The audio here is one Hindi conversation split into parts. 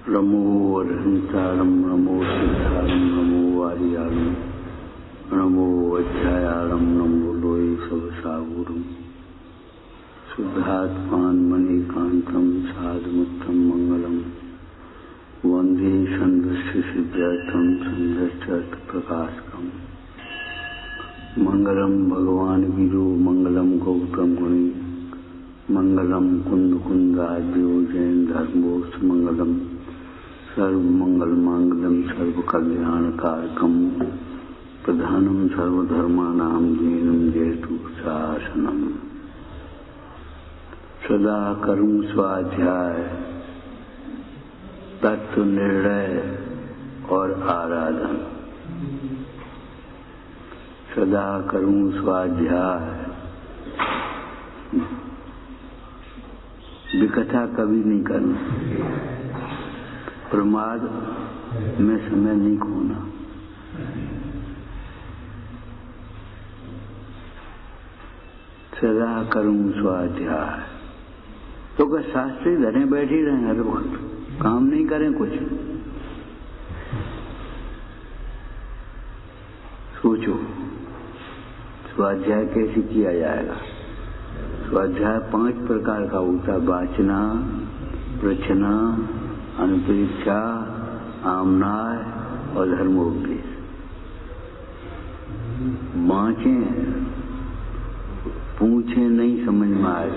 नमो अरहंतारं नमो सिद्धारं नमो आर्याणं नमो अध्यायाणं नमो लोये सबसागुरुं शुद्धात्मानमणिकान्तं साधुमुत्तम मंगलम वंदे संघर्ष सिद्धार्थं संघर्षार्थ प्रकाशकम् मंगलम भगवान गिरो मंगलम गौतम मुनि मंगलम कुंद कुंदाद्यो जैन धर्मोस मंगलम सर्वमंगल मांगल्यम सर्व कल्याण कारकम प्रधानम सर्वधर्मानां दीनं जयतु शासनम सदा कर्म स्वाध्याय तत्व निर्णय और आराधन। सदा करूं स्वाध्याय, विकथा कभी नहीं करना, प्रमाद में समय नहीं खोना, सदा करूं स्वाध्याय। तो क्या शास्त्री धरे बैठे रहे हर वक्त, काम नहीं करें कुछ? सोचो स्वाध्याय कैसे किया जाएगा। स्वाध्याय 5 प्रकार का होता है: वाचना, प्रचना, अनुपरीक्षा, आमनाय और धर्मोपदेश। बाँचें, पूछें नहीं समझ में आए,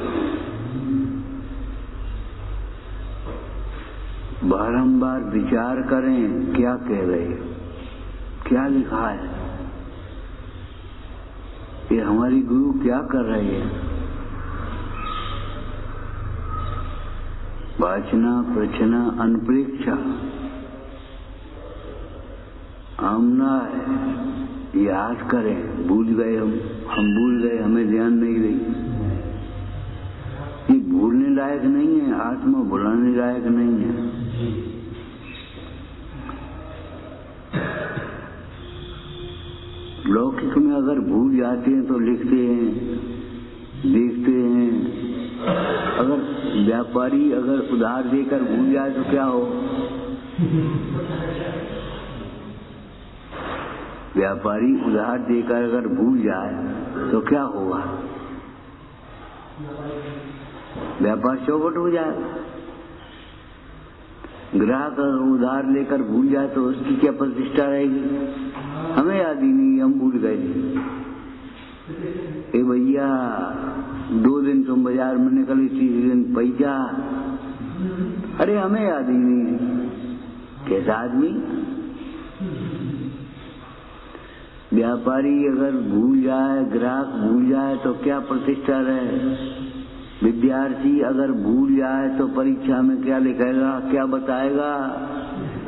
बारंबार विचार करें क्या कह रहे, क्या लिखा है, ये हमारी गुरु क्या कर रहे हैं। वाचना, प्रचना, अनुप्रेक्षा, आमनाय, याद करें। भूल गए हम भूल गए, हमें ध्यान नहीं रही। ये भूलने लायक नहीं है, आत्मा भुलाने लायक नहीं है। लौकिक में अगर भूल जाते हैं तो लिखते हैं, देखते हैं। अगर व्यापारी अगर उधार देकर भूल जाए तो क्या हो? व्यापारी उधार देकर अगर भूल जाए तो क्या होगा? व्यापार चौपट हो जाए। ग्राहक अगर उधार लेकर भूल जाए तो उसकी क्या प्रतिष्ठा रहेगी? हमें याद ही नहीं, हम भूल गए। ए भैया 2 दिन तुम बाजार में निकली, 3 दिन पैसा, अरे हमें याद ही नहीं। कैसा आदमी? व्यापारी अगर भूल जाए, ग्राहक भूल जाए तो क्या प्रतिष्ठा रहे? विद्यार्थी अगर भूल जाए तो परीक्षा में क्या लिखेगा, क्या बताएगा?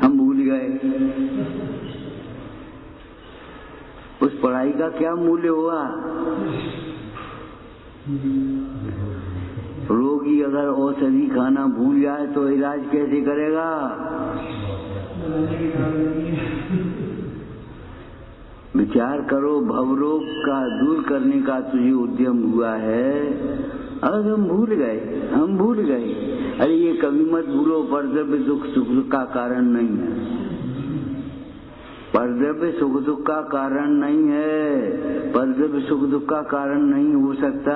हम भूल गए। उस पढ़ाई का क्या मूल्य हुआ? रोगी अगर औषधि खाना भूल जाए तो इलाज कैसे करेगा? विचार करो, भवरोग का दूर करने का तुझे उद्यम हुआ है, अगर हम भूल गए। अरे ये कभी मत भूलो, परद्रव्य दुख सुख का कारण नहीं है। परद्रव्य सुख दुख का कारण नहीं है, परद्रव्य सुख दुख का कारण नहीं हो सकता।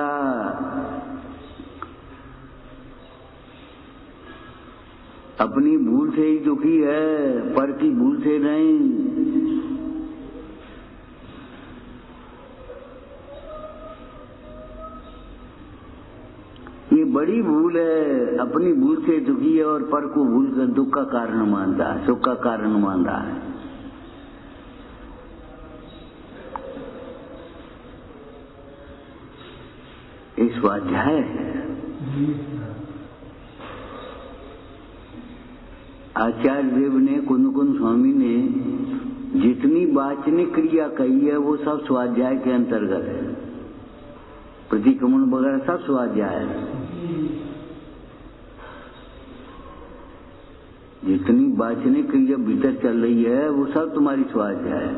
अपनी भूल से ही दुखी है, पर की भूल से नहीं। ये बड़ी भूल है, अपनी भूल से दुखी है और पर को भूल कर दुख का कारण मानता है, सुख का कारण मान रहा है। इस स्वाध्याय है। आचार्य देव ने, कुंद स्वामी ने जितनी वाचनिक क्रिया कही है वो सब स्वाध्याय के अंतर्गत है। प्रतिक्रमण वगैरह सब स्वाध्याय है। जितनी वाचनिक क्रिया भीतर चल रही है वो सब तुम्हारी स्वाध्याय है।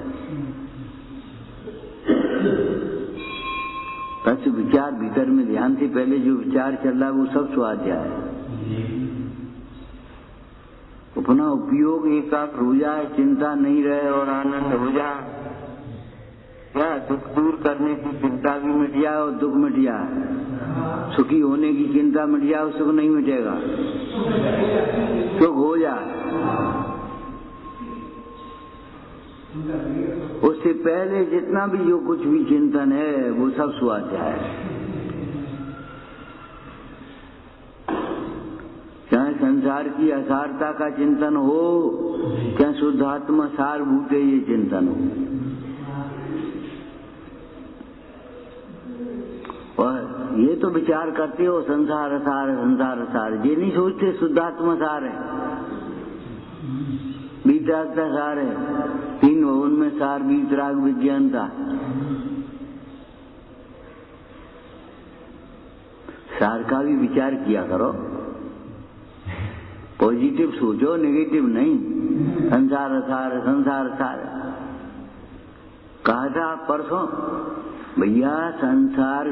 तत्व विचार भीतर में ध्यान से पहले जो विचार चल रहा है वो सब स्वाध्याय है। तो अपना उपयोग एकाग्र हो जाए, चिंता नहीं रहे और आनंद हो जाए। क्या दुख दूर करने की चिंता भी मिट जाए और दुख मिट जाए। सुखी होने की चिंता मिट जाए, सुख नहीं मिटेगा, सुख हो जाए। उससे पहले जितना भी जो कुछ भी चिंतन है वो सब स्वाध्याय है। चाहे संसार की असारता का चिंतन हो, चाहे शुद्धात्मा सारभूत ये चिंतन हो। और ये तो विचार करते हो संसार सार, संसार सार, ये नहीं सोचते शुद्धात्मा सार है, वीतरागता सार है। तीन भवन में सार, वीतराग, विज्ञानता। सार का भी विचार किया करो, पॉजिटिव सोचो, नेगेटिव नहीं। संसार सार, संसार सार कहा था परसों, भैया संसार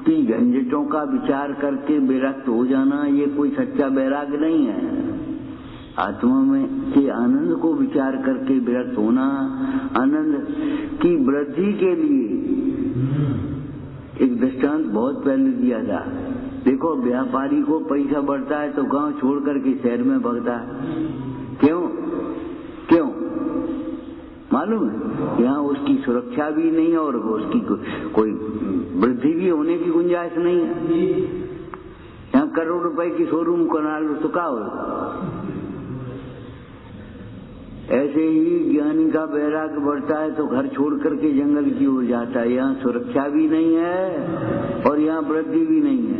की झंझटों का विचार करके विरक्त हो जाना ये कोई सच्चा वैराग्य नहीं है। आत्मा में के आनंद को विचार करके विरक्त होना, आनंद की वृद्धि के लिए एक दृष्टांत बहुत पहले दिया था। देखो व्यापारी को पैसा बढ़ता है तो गांव छोड़ करके शहर में भागता है। क्यों क्यों मालूम है? यहाँ उसकी सुरक्षा भी नहीं है और उसकी कोई वृद्धि भी होने की गुंजाइश नहीं है। यहाँ करोड़ रुपए की शोरूम बना लो तो क्या हो। ऐसे ही ज्ञानी का वैराग्य बढ़ता है तो घर छोड़ करके जंगल की ओर जाता है। यहाँ सुरक्षा भी नहीं है और यहाँ वृद्धि भी नहीं है।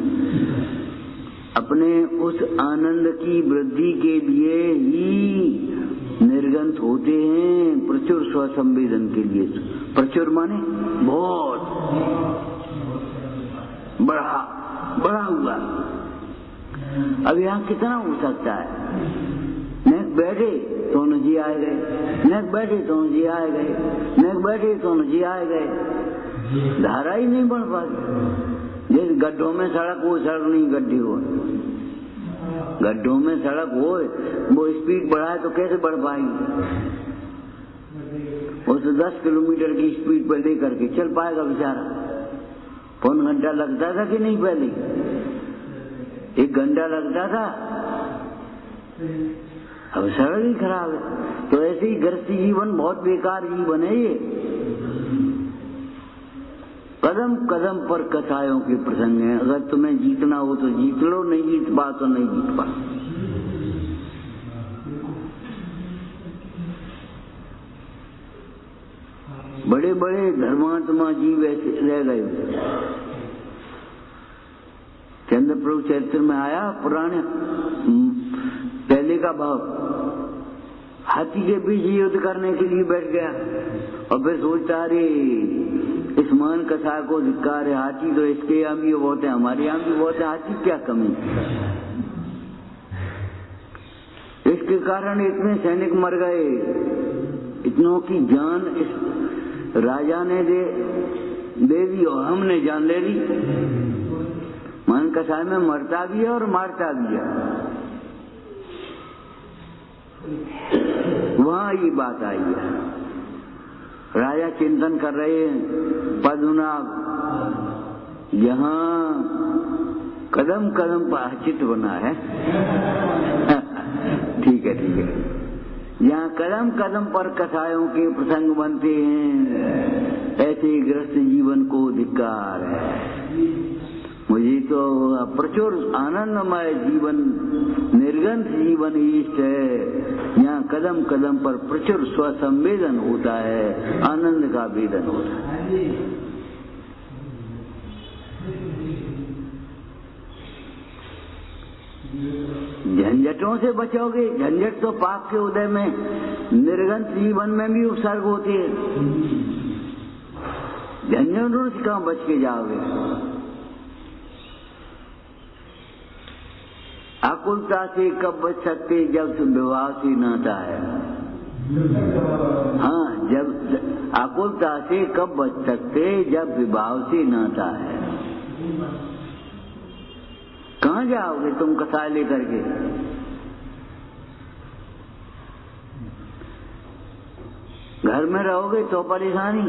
अपने उस आनंद की वृद्धि के लिए ही निर्गंत होते हैं, प्रचुर स्वसंवेदन के लिए। प्रचुर माने बहुत बड़ा हुआ। अब यहाँ कितना हो सकता है? नेक बैठे तो जी आए गए, नेक बैठे तो जी आए गए, नेक बैठे तो जी आए गए। धारा ही नहीं बढ़ पाती। जिस गड्ढों में सड़क वो सड़क नहीं, गड्ढे हो। गड्ढों में सड़क हो, वो स्पीड बढ़ाए तो कैसे बढ़ पाएगी? वो तो 10 किलोमीटर की स्पीड पर लेकर के चल पाएगा बेचारा। पौन घंटा लगता था कि नहीं? पहले 1 घंटा लगता था, अब सड़क ही खराब है। तो ऐसे ही गृहस्थी जीवन बहुत बेकार जीवन है ये। कदम कदम पर कसायों के प्रसंग हैं। अगर तुम्हें जीतना हो तो जीत लो, नहीं जीत पा तो नहीं जीत पा। बड़े बड़े धर्मात्मा जीव ऐसे रह गए। चंद्र प्रभु चरित्र में आया पुराने पहले का भाव, हाथी के बीच युद्ध करने के लिए बैठ गया और फिर सोचता रे इस मान कसाय को धिक्कार है। हाथी तो इसके यहाँ भी बहुत है, हमारे यहाँ भी बहुत है, हाथी क्या कमी? इसके कारण इतने सैनिक मर गए, इतनों की जान इस राजा ने दे दी और हमने जान ले ली। मान कसाय में मरता भी है और मारता भी है। वहां ये बात आई है। राजा चिंतन कर रहे हैं, पद्मनाभ यहाँ कदम कदम पर अर्चित बना है। ठीक है ठीक है। यहाँ कदम कदम पर कसायों के प्रसंग बनते हैं, ऐसे गृहस्थ जीवन को धिक्कार है। मुझे तो प्रचुर आनंदमय जीवन, निर्गंथ जीवन इष्ट है। यहाँ कदम कदम पर प्रचुर स्वसंवेदन होता है, आनंद का वेदन होता है। झंझटों से बचोगे। झंझट तो पाप के उदय में, निर्गंथ जीवन में भी उपसर्ग होती है। झंझटों से कहाँ बच के जाओगे? आकुलता से कब बच सकते? जब विवाह से नाता है। हाँ, जब आकुलता से कब बच सकते? जब विवाह से नाता है। कहाँ जाओगे तुम कसाय लेकर के? घर में रहोगे तो परेशानी,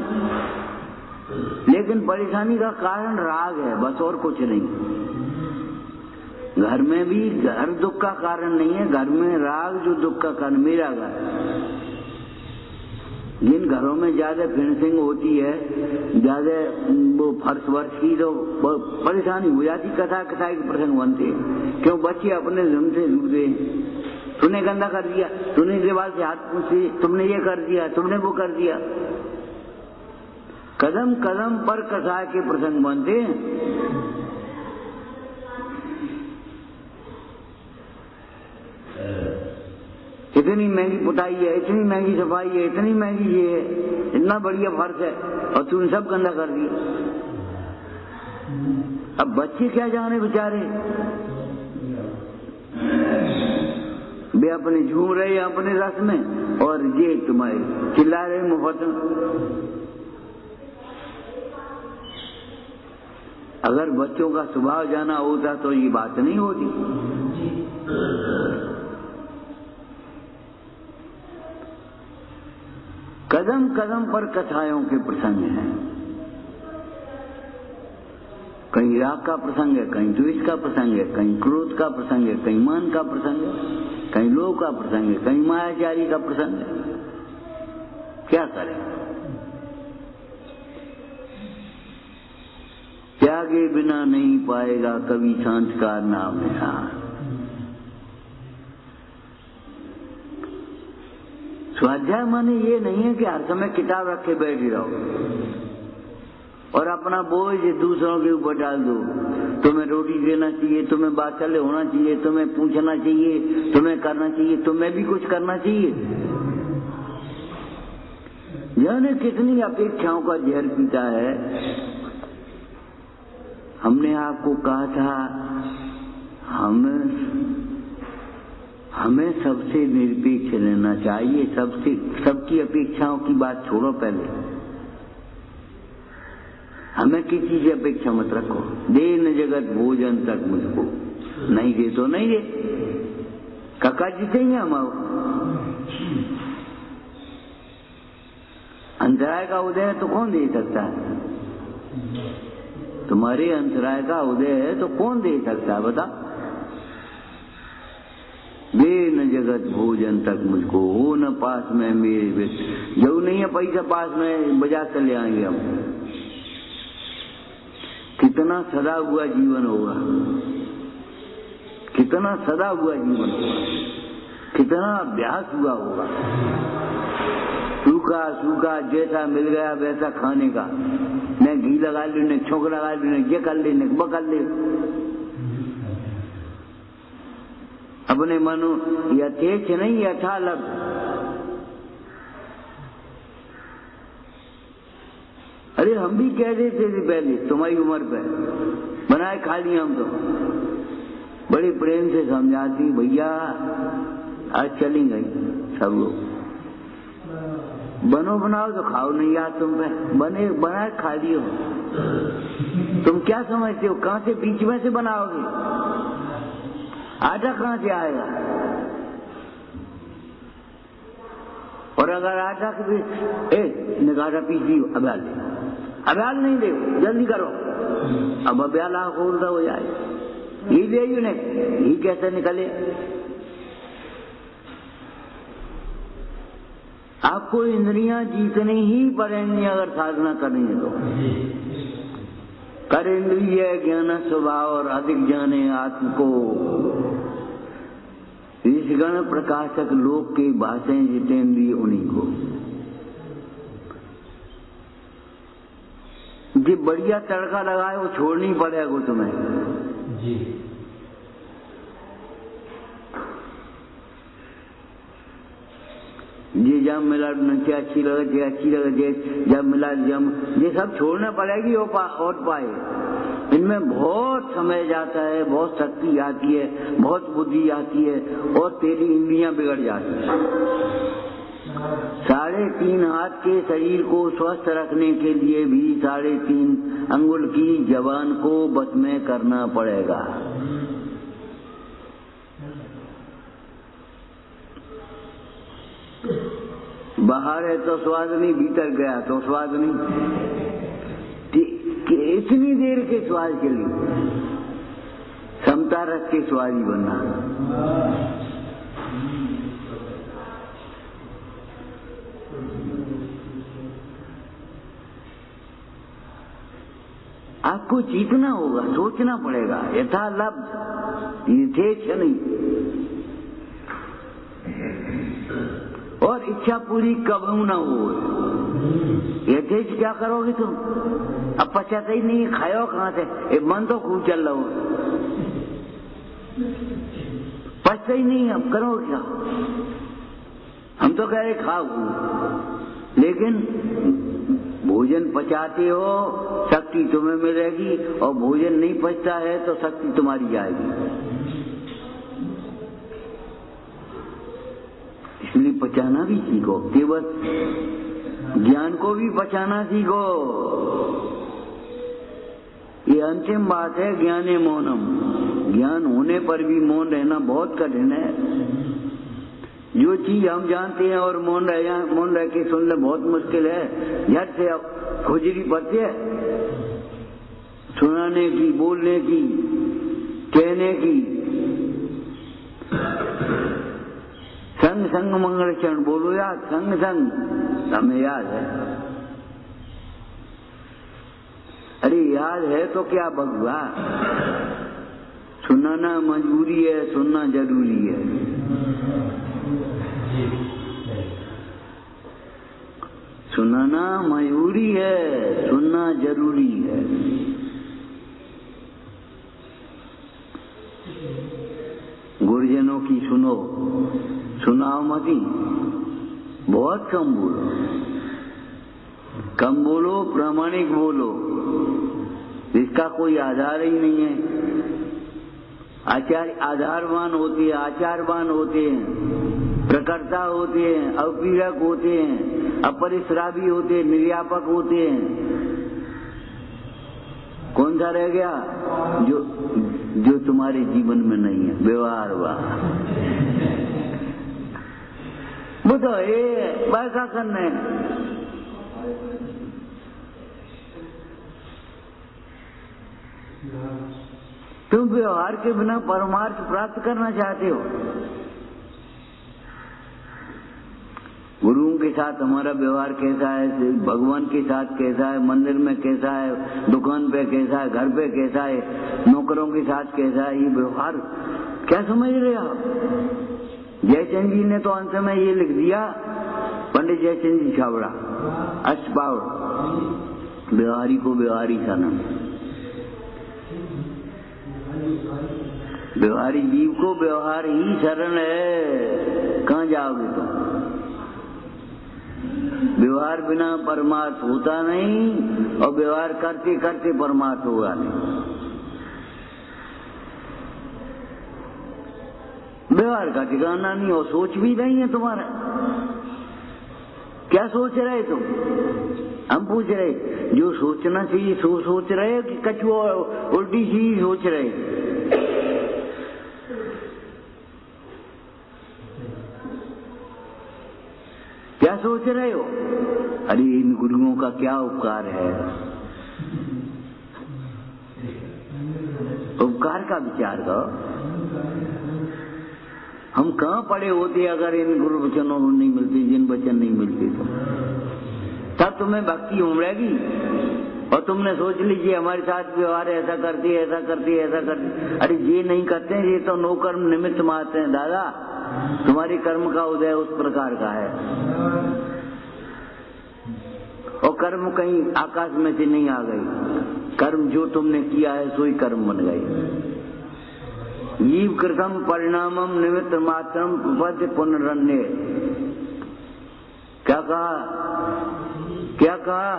लेकिन परेशानी का कारण राग है, बस और कुछ नहीं। घर में भी घर दुख का कारण नहीं है, घर में राग जो दुख का कारण। मेरा घर, जिन घरों में ज्यादा फिनिशिंग होती है, ज्यादा वो फर्श वर्ष की, तो परेशानी हो जाती, कथा कथाई के प्रसंग बनते हैं। क्यों? बच्चे अपने धर्म से जुड़े, तूने गंदा कर दिया, तूने दीवार से हाथ पूछे, तुमने ये कर दिया, तुमने वो कर दिया। कदम कदम पर कथा के प्रसंग बनते हैं। इतनी महंगी पुताई है, इतनी महंगी सफाई है, इतनी महंगी ये है, इतना बढ़िया फर्श है, और तूने सब गंदा कर दिया। अब बच्चे क्या जाने बेचारे, वे अपने झूम रहे हैं अपने रस में, और ये तुम्हारे चिल्ला रहे मुफ्त में। अगर बच्चों का स्वभाव जाना होता तो ये बात नहीं होती। कदम कदम पर कथाओं के प्रसंग हैं। कहीं राग का प्रसंग है, कहीं द्वेष का प्रसंग है, कहीं क्रोध का प्रसंग है, कहीं मान का प्रसंग है, कहीं लोभ का प्रसंग है, कहीं मायाचारी का प्रसंग है। क्या करें? त्यागे बिना नहीं पाएगा कभी संस्कार नाम निशान। स्वाध्याय माने ये नहीं है कि हर समय किताब रखे बैठे रहो और अपना बोझ दूसरों के ऊपर डाल दो। तुम्हें रोटी देना चाहिए, तुम्हें वात्सल्य होना चाहिए, तुम्हें पूछना चाहिए, तुम्हें करना चाहिए, तुम्हें भी कुछ करना चाहिए। जाने कितनी अपेक्षाओं का जहर पीता है। हमने आपको कहा था हमें सबसे निरपेक्ष रहना चाहिए। सबकी अपेक्षाओं की बात छोड़ो, पहले हमें किसी से अपेक्षा मत रखो। दे न जगत भोजन तक मुझको, नहीं दे तो नहीं दे, काका जी से ही हम आओ। अंतराय का उदय है तो कौन दे सकता है? तुम्हारे अंतराय का उदय है तो कौन दे सकता है, बता? दे न जगत भोजन तक मुझको, हो न पास में मेरे बेट। जो नहीं है पैसा पास में, बाजार से ले आएंगे हम। कितना सदा हुआ जीवन होगा, कितना सदा हुआ जीवन होगा, कितना अभ्यास हुआ होगा। सूखा सूखा जैसा मिल गया वैसा खाने का, न घी लगा ली, न छोंक लगा ली, न ये कर ली, न वो कर ली। अपने मनो यथेच नहीं यथा लग। अरे हम भी कह देते थे पहले तुम्हारी उम्र पे, बनाए खा लिए हम तो। बड़े प्रेम से समझाती, भैया आज चली गई सब लोग, बनो बनाओ तो खाओ, नहीं याद तुम पे बने बनाए खा लियो। तुम क्या समझते हो कहां से बीच में से बनाओगे? आटा कहां से आएगा? और अगर आटा के भी निगारा पीस दियो, अब्याल नहीं दे, जल्दी करो, अब अब्याल खोल हो जाए। ये दे ये कैसे निकले? आपको इंद्रियां जीतनी ही पड़ेंगी अगर साधना करेंगे तो। कर इंद्रिय ज्ञान स्वभाव और अधिक जाने आत्म को, ऋषिगण प्रकाशक लोक के भाषे जितेंद्रिय उन्हीं को। जी बढ़िया तड़का लगाए वो छोड़नी पड़ेगा तुम्हें जी। ये जब मिला नचे अच्छी लगे जब मिला जम, ये सब छोड़ना पड़ेगी और पाए। इनमें बहुत समय जाता है, बहुत शक्ति आती है, बहुत बुद्धि आती है, और तेरी इंद्रियां बिगड़ जाती है। 3.5 हाथ के शरीर को स्वस्थ रखने के लिए भी 3.5 अंगुल की जबान को बस में करना पड़ेगा। बाहर है तो स्वाद नहीं, भीतर गया तो स्वाद नहीं। इतनी देर के स्वाद के लिए समता रख के स्वादी बनना। आपको जीतना होगा, सोचना पड़ेगा। यथा लब्ध यथेच्छ नहीं, और इच्छा पूरी कभी ना हो। यथेच्छ क्या करोगे तुम? अब पचाता ही नहीं, खाओ कहां से? एक मन तो खूब चल रहा हो, पचता ही नहीं, अब करो क्या? हम तो कह रहे खाओ, लेकिन भोजन पचाते हो शक्ति तुम्हें मिलेगी, और भोजन नहीं पचता है तो शक्ति तुम्हारी जाएगी। इसलिए पचाना भी सीखो, केवल ज्ञान को भी पचाना सीखो। ये अंतिम बात है, ज्ञाने मौनम। ज्ञान होने पर भी मौन रहना बहुत कठिन है। जो चीज हम जानते हैं और मौन रह के सुनना बहुत मुश्किल है। झट से खुजली पड़ती है सुनाने की, बोलने की, कहने की। संग संग मंगल चरण बोलो यार, संग संग हमें याद है। अरे याद है तो क्या भगवा, सुनाना मजबूरी है, सुनना जरूरी है। सुनाना मजबूरी है, सुनना जरूरी है। गुरुजनों की सुनो, सुनाओ मती, बहुत कम बोलो, कम बोलो, प्रामाणिक बोलो, इसका कोई आधार ही नहीं है। आधारवान होते हैं, आचारवान होते हैं, प्रकर्ता होते हैं, अपीड़क होते हैं, अपरिश्रावी होते हैं, निर्यापक होते हैं। कौन सा रह गया? जो तुम्हारे जीवन में नहीं है, व्यवहार हुआ। वो तो वैसा करने तुम व्यवहार के बिना परमार्थ प्राप्त करना चाहते हो। गुरुओं के साथ हमारा व्यवहार कैसा है, भगवान के साथ कैसा है, मंदिर में कैसा है, दुकान पे कैसा है, घर पे कैसा है, नौकरों के साथ कैसा है, ये व्यवहार क्या समझ रहे आप? जयचंद जी ने तो अंत में ये लिख दिया, पंडित जयचंद जी छाबड़ा, अष्टपाव, व्यवहारी को व्यवहारी सनम। व्यवहारी जीव को व्यवहार ही शरण है। कहाँ जाओगे तुम? व्यवहार बिना परमार्थ होता नहीं, और व्यवहार करते करते परमार्थ होगा नहीं। व्यवहार का ठिकाना नहीं, और सोच भी नहीं है तुम्हारा। क्या सोच रहे तुम? हम पूछ रहे, जो सोचना चाहिए सो सोच रहे हो कि कछुआ उल्टी चीज सोच रहे? क्या सोच रहे हो? अरे इन गुरुओं का क्या उपकार है, उपकार का विचार करो। हम कहाँ पड़े होते अगर इन गुरु वचनों नहीं मिलते, जिन वचन नहीं मिलते तो? तब तुम्हें भक्ति उमड़ेगी, और तुमने सोच लीजिए हमारे साथ व्यवहार ऐसा करती है, ऐसा करती है, ऐसा करती। अरे ये नहीं करते, ये तो नो कर्म निमित्त मारते हैं। दादा, तुम्हारी कर्म का उदय उस प्रकार का है, और कर्म कहीं आकाश में से नहीं आ गई। कर्म जो तुमने किया है सोई कर्म बन गई। जीव कृतम परिणामम निमित्त मात्रम प्रपद्य पुनरन्य। क्या कहा? क्या कहा?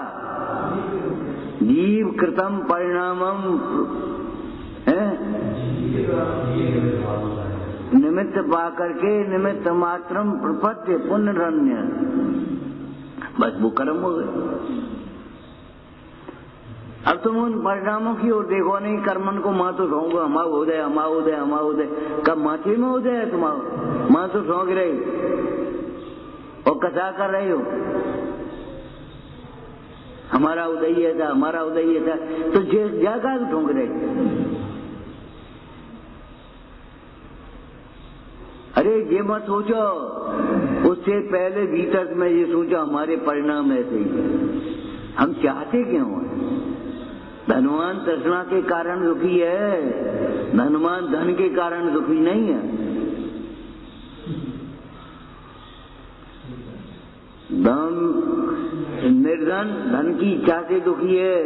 जीव कृतम परिणामम है, निमित्त पाकर के निमित्त मात्रम प्रपद्य पुनरन्य। बस वो कर्म हो गए। अब तुम उन परिणामों की ओर देखो नहीं, कर्मन को माँ तो सौंग, हमा उदय, हमा उदय, हमा उदय। कब माथे में उदय है तुम्हारा? माँ तो सौंग रही। और कथा कर रहे हो, हमारा उदय था, हमारा उदय था, तो जागा ठोंक रहे। अरे ये मत सोचो, उससे पहले भीतर में ये सोचो हमारे परिणाम ऐसे ही। हम चाहते क्यों हैं? धनवान तृष्णा के कारण दुखी है, धनवान धन के कारण दुखी नहीं है। निर्धन धन की इच्छा से दुखी है,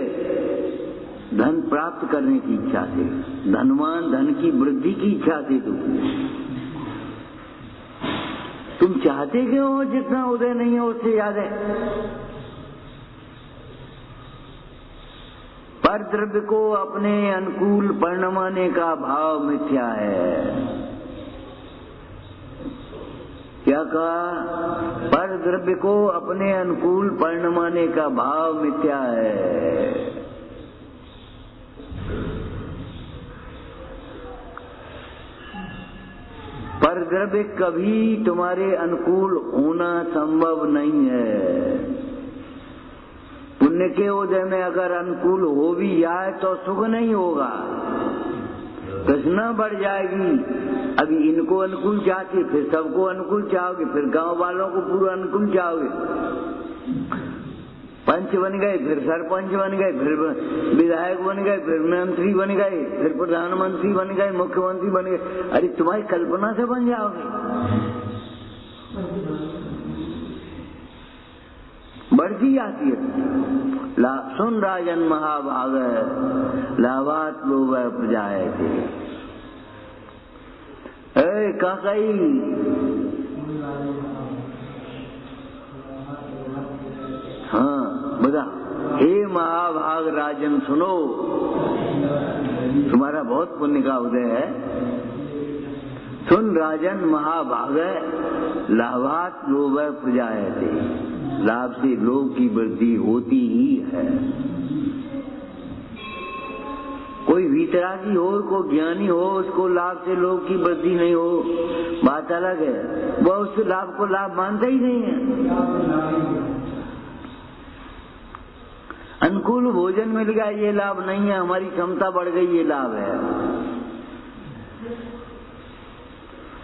धन प्राप्त करने की इच्छा से। धनवान धन की वृद्धि की इच्छा से दुखी है। तुम चाहते क्यों हो? जितना उदय नहीं है उससे ज्यादा। पर द्रव्य को अपने अनुकूल परिणमाने का भाव मिथ्या है। क्या कहा? पर द्रव्य को अपने अनुकूल परिणमाने का भाव मिथ्या है। पर द्रव्य कभी तुम्हारे अनुकूल होना संभव नहीं है। पुण्य के उदय में अगर अनुकूल हो भी जाए तो सुख नहीं होगा, तृष्णा बढ़ जाएगी। अभी इनको अनुकूल चाहती, फिर सबको अनुकूल चाहोगे, फिर गांव वालों को पूरा अनुकूल चाहोगे। पंच बन गए, फिर सरपंच बन गए, फिर विधायक बन गए, फिर मंत्री बन गए, फिर प्रधानमंत्री बन गए, मुख्यमंत्री बन गए। अरे तुम्हारी कल्पना से बन जाओगे। बढ़ती जाती है। सुन राजन महाभाग, लाभात लोभ प्रजाए थे। काकाई हाँ बता, हे महाभाग राजन सुनो, तुम्हारा बहुत पुण्य का उदय है। सुन राजन महाभाग, लाभात लोभ प्रजाए थे। लाभ से लोभ की वृद्धि होती ही है। कोई वीतरागी हो, कोई ज्ञानी हो, उसको लाभ से लोभ की वृद्धि नहीं हो, बात अलग है। वह उस लाभ को लाभ मानता ही नहीं है। अनुकूल भोजन मिल गया ये लाभ नहीं है, हमारी क्षमता बढ़ गई ये लाभ है।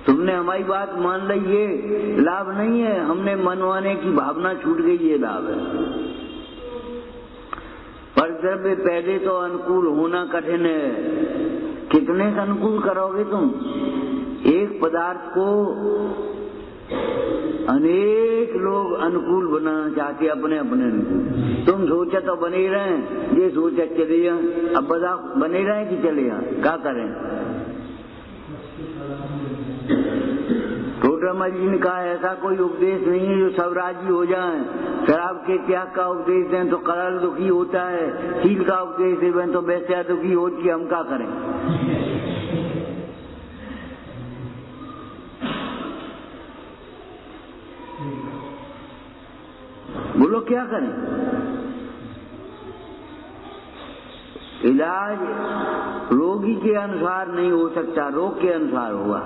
तुमने हमारी बात मान ली ये लाभ नहीं है, हमने मनवाने की भावना छूट गई ये लाभ है। पर द्रव्य पहले तो अनुकूल होना कठिन है। कितने का अनुकूल करोगे तुम? एक पदार्थ को अनेक लोग अनुकूल बनाना चाहते अपने अपने अनुकूल। तुम सोचा तो बने रहे, ये सोचा चले जाए। अब बता, बने रहे कि चले जाए? क्या करें? टोटरमल जी ने कहा ऐसा कोई उपदेश नहीं है जो सब राजी हो जाए। शराब के त्याग का उपदेश दें तो कराल दुखी होता है, शील का उपदेश दें तो वैसे दुखी होती है। हम क्या करें? बोलो क्या करें? इलाज रोगी के अनुसार नहीं हो सकता, रोग के अनुसार होगा।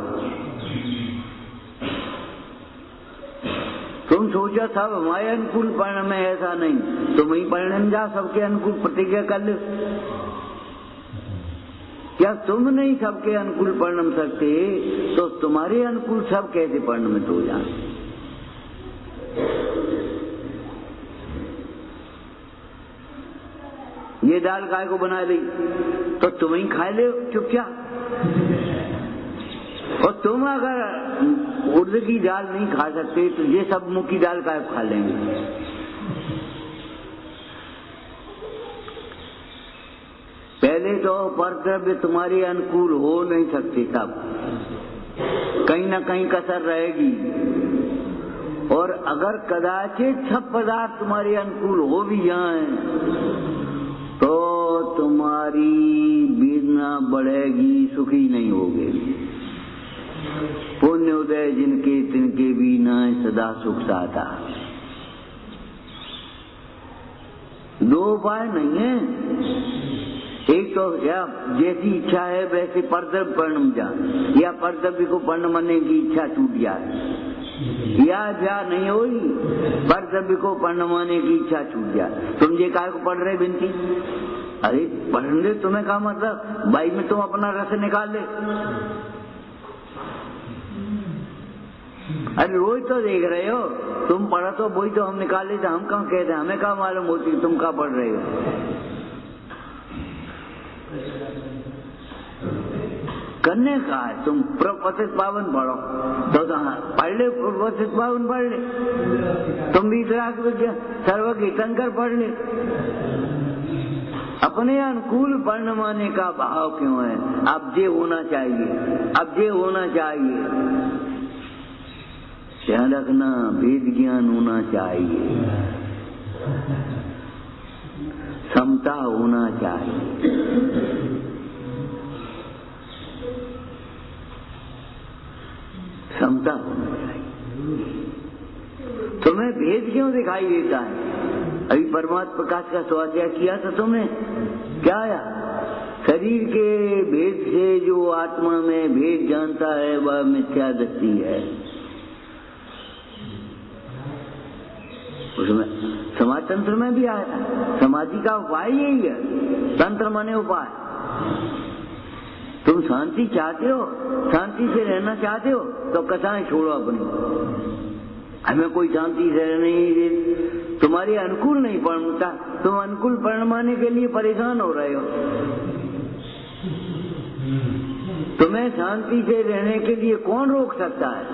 तुम सोचा सब हमारे अनुकूल परिणाम में, ऐसा नहीं। तुम ही परिणाम जा सबके अनुकूल प्रतिज्ञा कर लो। क्या तुम नहीं सबके अनुकूल परिणाम सकते तो तुम्हारे अनुकूल सब कैसे परिणमित हो जाए? ये दाल गाय को बना ली तो तुम ही खा ले चुपचाप। और तुम अगर उड़द की दाल नहीं खा सकते तो ये सब मुंह की दाल काय खा लेंगे? पहले तो पर द्रव्य तुम्हारे अनुकूल हो नहीं सकते, सब कहीं ना कहीं कसर रहेगी। और अगर कदाचित सब पदार्थ तुम्हारे अनुकूल हो भी जाएं तो तुम्हारी वेदना बढ़ेगी, सुखी नहीं होगे। पुण्य उदय जिनके तिनके भी न सदा सुख साता। दो उपाय नहीं है। एक तो या जैसी इच्छा है वैसे परद्रव्य परिणम जा, या परद्रव्य को परिणमने की इच्छा छूट जाए। या जा नहीं होई पर सभी को पढ़वाने की इच्छा छूट जाए। तुम ये काय को पढ़ रहे बिनती? अरे पढ़ने तुम्हें क्या मतलब, भाई में तुम अपना रस निकाल ले। अरे रोज तो देख रहे हो, तुम पढ़ा तो वही तो हम निकाल लेते, हम कहाँ कहते, हमें क्या मालूम होती तुम क्या पढ़ रहे हो। करने का है तुम प्रपथित पावन पढ़ो तो पढ़ ले, प्रपथित पावन पढ़ ले। तुम भी इतराक विज्ञान सर्वगीतंकर पढ़ ले। अपने अनुकूल पढ़ने का भाव क्यों है? अब ये होना चाहिए, अब ये होना चाहिए। ध्यान रखना, वेद ज्ञान होना चाहिए, समता होना चाहिए। समता होना चाहिए। तुम्हें भेद क्यों दिखाई देता है? अभी परमात्मा प्रकाश का स्वाध्याय किया था तुमने, क्या आया? शरीर के भेद से जो आत्मा में भेद जानता है वह मिथ्या दृष्टि है। उसमें समाज तंत्र में भी आया था, समाधि का उपाय यही है, तंत्र माने उपाय। तुम शांति चाहते हो, शांति से रहना चाहते हो तो कथाएं छोड़ो अपनी। हमें कोई शांति से नहीं दे, तुम्हारे अनुकूल नहीं पढ़ता, तुम अनुकूल पढ़ने के लिए परेशान हो रहे हो। तुम्हें शांति से रहने के लिए कौन रोक सकता है?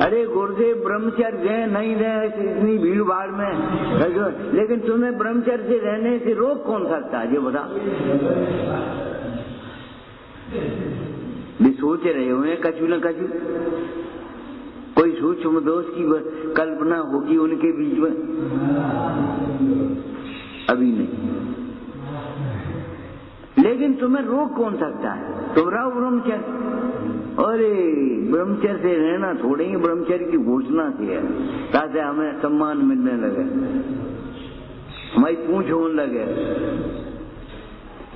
अरे गुरुदेव ब्रह्मचर्य है, नहीं रहे इतनी भीड़ भाड़ में, लेकिन तुम्हें ब्रह्मचर्य से रहने से रोक कौन सकता है ये बता। भी सोच रहे हो कछु न कछु, कोई सूक्ष्म दोष की कल्पना होगी उनके बीच में, अभी नहीं। लेकिन तुम्हें रोक कौन सकता है? तुम रहो ब्रह्मचर्य। अरे ब्रह्मचर्य से रहना थोड़े ही ब्रह्मचर्य की घोषणा से है, ताकि हमें सम्मान मिलने लगे, हमारी पूंछ होने लगे।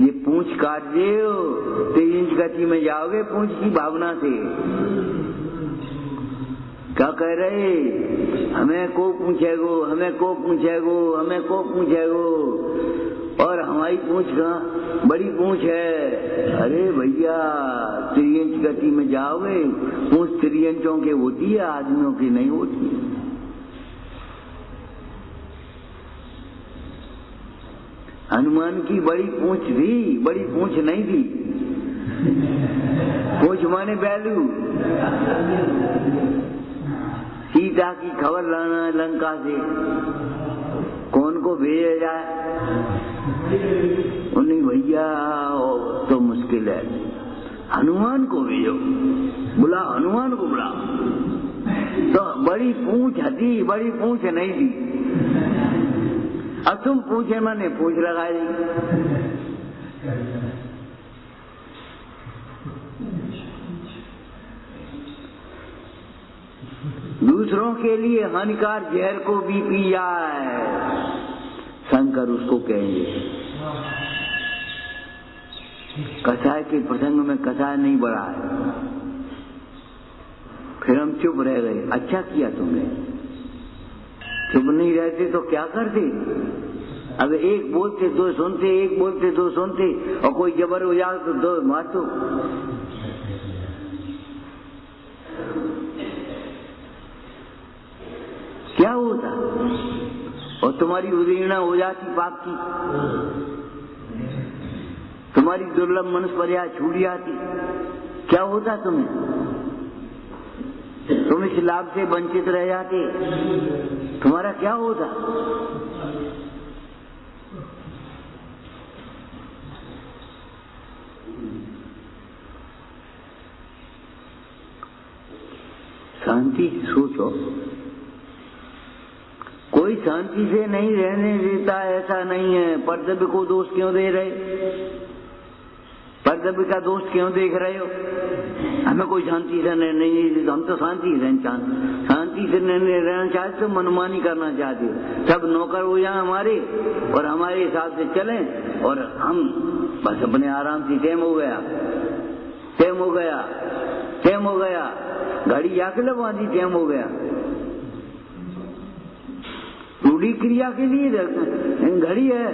ये पूंछ काट दो, 3 इंच गति में जाओगे पूंछ की भावना से। क्या कह रहे? हमें को पूछेगो, हमें को पूछेगो, हमें को पूछेगो, और हमारी पूंछ कहाँ? बड़ी पूंछ है। अरे भैया 3 इंच गति में जाओगे, पूंछ 3 इंचों के होती है, आदमियों की नहीं होती। हनुमान की बड़ी पूंछ थी, बड़ी पूंछ नहीं थी। पूंछ माने बैलू। सीता की खबर लाना लंका से, कौन को भेजा जाए? उन्हें भैया तो मुश्किल है, हनुमान को भेजो, बुला हनुमान को बुला। तो बड़ी पूंछ थी, बड़ी पूंछ नहीं थी। अब तुम पूछे मैंने पूछ लगा दी। दूसरों के लिए हानिकार जहर को भी पी जाए, शंकर उसको कहेंगे। कसाय के प्रसंग में कसाय नहीं बढ़ा है, फिर हम चुप रह गए। अच्छा किया तुमने, चुप नहीं रहते तो क्या करते? अब एक बोलते दो सुनते, एक बोलते दो सुनते, और कोई जबर हो जाए तो 2 मारतो। क्या होता? और तुम्हारी उदीर्णा हो जाती पाप की, तुम्हारी दुर्लभ मनुष्य छूट जाती। क्या होता तुम्हें? तुम इस लाभ से वंचित रह जाते, तुम्हारा क्या होता? शांति सोचो, कोई शांति से नहीं रहने देता ऐसा नहीं है। परदव्य को दोष क्यों दे रहे? परदव्य का दोष क्यों देख रहे हो? हमें कोई शांति से नहीं, हम तो शांति से शांति से रहना चाहते, तो मनमानी करना चाहते हो। सब नौकर हो जाए हमारे और हमारे हिसाब से चलें, और हम बस अपने आराम से टेम हो गया, टाइम हो गया, घड़ी आके लगवादी, टाइम हो गया। रूढ़ी क्रिया के लिए घड़ी है।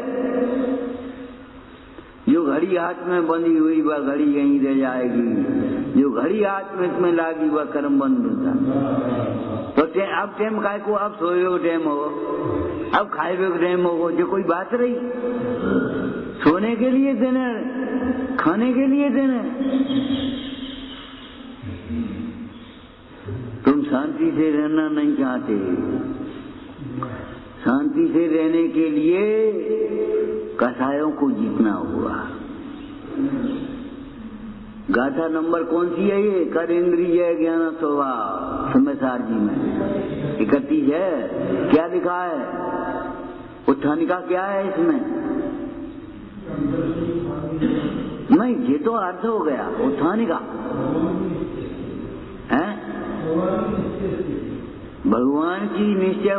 जो घड़ी हाथ में बंधी हुई वह घड़ी यहीं रह जाएगी, जो घड़ी हाथ में लागी वह कर्म बंद मिलता। तो अब टाइम काय को, अब सोए हो टाइम हो, अब खाए हुए टाइम हो, जो कोई बात रही? सोने के लिए देना, खाने के लिए देना। तुम शांति से रहना नहीं चाहते, शांति से रहने के लिए कसायों को जीतना हुआ। गाथा नंबर कौन सी है ये? कर इंद्रिय ज्ञान स्वभाव, समयसार जी में 31 है। क्या लिखा है? उत्थान का क्या है इसमें? नहीं, ये तो अर्थ हो गया उत्थान का है। भगवान की निश्चय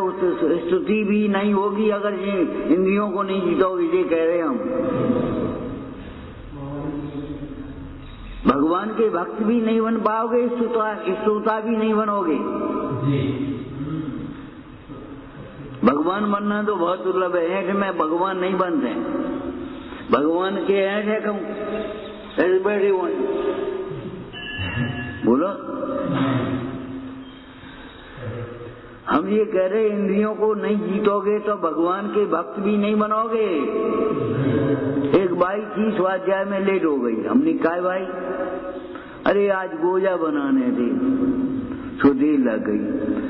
स्तुति भी नहीं होगी अगर इंद्रियों को नहीं जीतोगे, ये कह रहे हम। भगवान के भक्त भी नहीं बन पाओगे, स्तुता भी नहीं बनोगे। भगवान बनना तो बहुत दुर्लभ है, ऐठ में भगवान नहीं बनते। भगवान के ऐठ है कहूँ, बैठे हुए बोलो। हम ये कह रहे इंद्रियों को नहीं जीतोगे तो भगवान के भक्त भी नहीं बनोगे। एक बाई थी स्वाध्याय में लेट हो गई, हमने कहा भाई अरे आज गोजा बनाने थे, तो देर लग गई।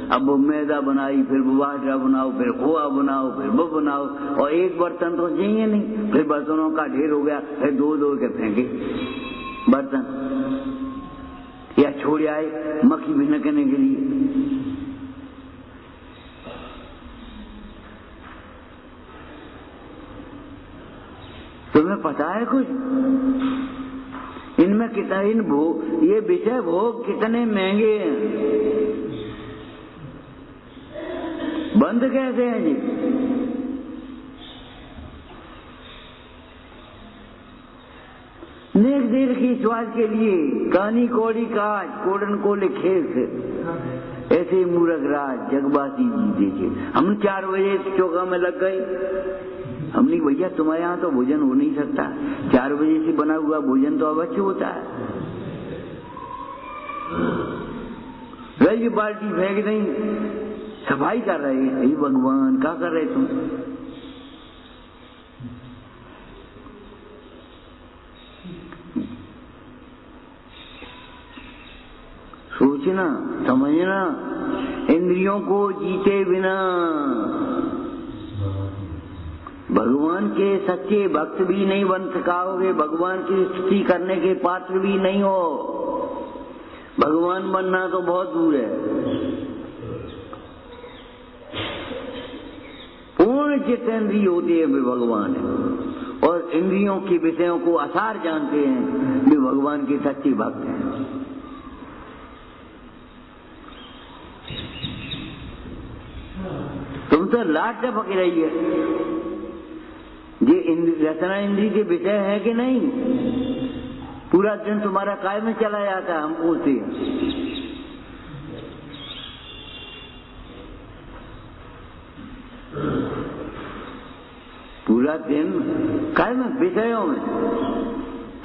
अब वो मैदा बनाई, फिर वो आटा बनाओ, फिर खोआ बनाओ, फिर वो बनाओ, और एक बर्तन तो चाहिए नहीं, फिर बर्तनों का ढेर हो गया, फिर दो के फेंके बर्तन, या छोड़ आए मक्खी भिनकने के लिए। तुम्हें पता है कुछ इनमें कितना ये विषय भोग कितने महंगे हैं? बंद कैसे हैं जी? नेक देर की स्वाद के लिए कानी कौड़ी काज कोडन को लिखे, ऐसे मूर्ख राज जगबासी जी देखे। हम 4 बजे चौका में लग गए। हमने भैया तुम्हारे यहाँ तो भोजन हो नहीं सकता, 4 बजे से बना हुआ भोजन तो अवश्य होता है। रही बाल्टी फेंक नहीं, सफाई कर रहे हैं। हे भगवान, क्या कर रहे तुम? सोचना, समझना, इंद्रियों को जीते बिना भगवान के सच्चे भक्त भी नहीं बन सकोगे, भगवान की स्तुति करने के पात्र भी नहीं हो। भगवान बनना तो बहुत दूर है। पूर्ण जितेंद्रिय होते हैं वे भगवान है, और इंद्रियों के विषयों को असार जानते हैं वे भगवान के सच्चे भक्त हैं। तुम तो लाट से पकड़ रही है। ये रचना इंद्री के विषय है कि नहीं? पूरा दिन तुम्हारा काय में चला जाता है, हम पूछते हैं। पूरा दिन काय में, विषयों में।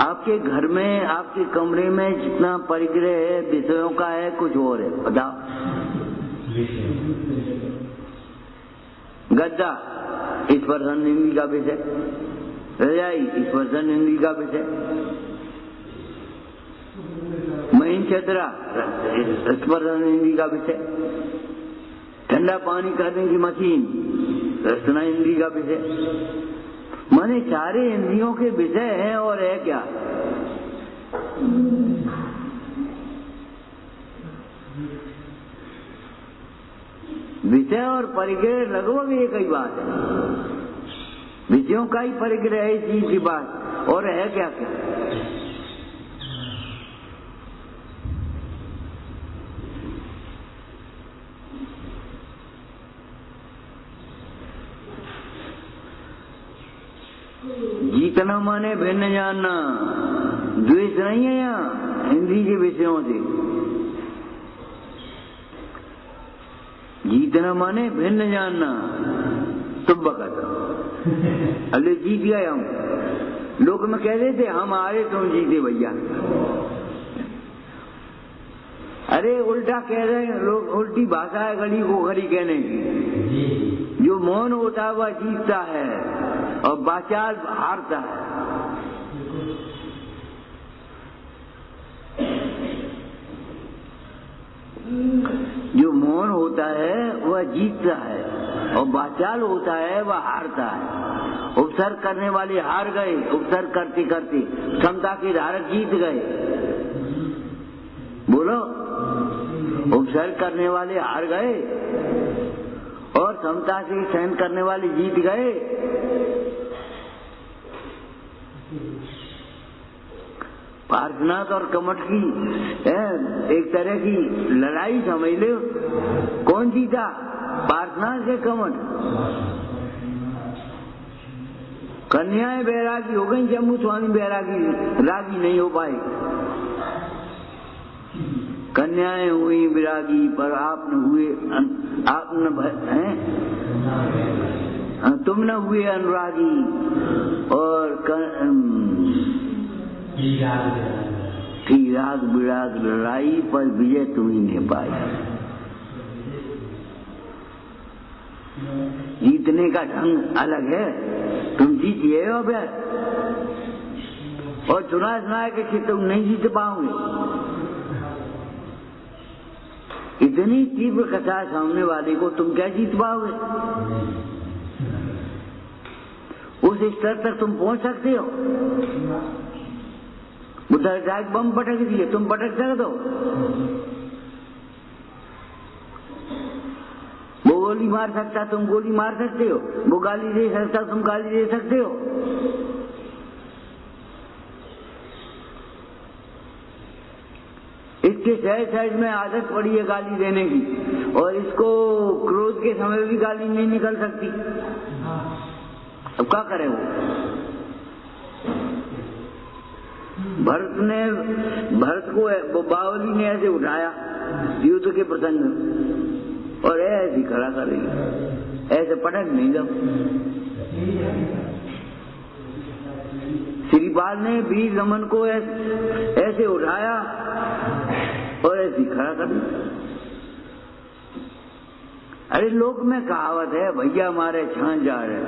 आपके घर में, आपके कमरे में जितना परिग्रह है विषयों का है, कुछ और है। बताओ। गद्दा स्पर्शन इंद्री का विषय, रजाई स्पर्शन इंद्री का विषय, महीन छतरा स्पर्शन इंद्री का विषय, ठंडा पानी करने की मशीन रसना इंद्री का विषय। माने सारे इंद्रियों के विषय है, और है क्या? विषय और परिग्रह लगभग एक ही बात है। विषयों का ही परिग्रह है चीज की बात, और है क्या क्या? जीतना माने भिन्न जानना, द्वेष नहीं है यहाँ इंद्री के विषयों से। जीतना माने भिन्न जानना। तुम बकत अरे जीत गए हम। लोग में कह रहे थे हम हारे तुम जीते भैया। अरे उल्टा कह रहे हैं लोग, उल्टी भाषा है गली को खरी कहने की। जो मौन होता है वह जीतता है और वाचाल हारता है। जो मौन होता है वह जीतता है और वाचाल होता है वह हारता है। उपसर्ग करने वाले हार गए, उपसर्ग करते करते क्षमता के धारक जीत गए। बोलो, उपसर्ग करने वाले हार गए और क्षमता से सहन करने वाले जीत गए। पार्श्वनाथ और कमठ की एक तरह की लड़ाई समझ लो। कौन जीता? पार्श्वनाथ के कमठ? कन्याएं बैरागी हो गई, जम्मू स्वामी बैरागी रागी नहीं हो पाए। कन्याएं हुई विरागी पर आप न हुए, तुम न हुए अनुरागी। और थी राग विराग लड़ाई पर विजय तुम ही ने पाई। जीतने का ढंग अलग है। तुम जीतिए हो अभ्यास और चुना सुना के तुम नहीं जीत पाओगे। इतनी तीव्र कथा सामने वाले को तुम क्या जीत पाओगे? उस स्तर तक तुम पहुंच सकते हो? बुद्ध बम पटक दिए, तुम पटक सकते हो? वो गोली मार सकता, तुम गोली मार सकते हो? वो गाली दे सकता, तुम गाली दे सकते हो? इसके सहज सहज में आदत पड़ी है गाली देने की और इसको क्रोध के समय भी गाली नहीं निकल सकती। अब क्या करे वो? भरत को बावली ने ऐसे उठाया युद्ध के प्रसंग में और ऐसे खड़ा कर रही, ऐसे पटक नहीं जाओ। श्रीपाल ने वीर रमन को ऐसे उठाया और ऐसे खड़ा कर दिया। अरे लोक में कहावत है, भैया मारे छान जा रहे।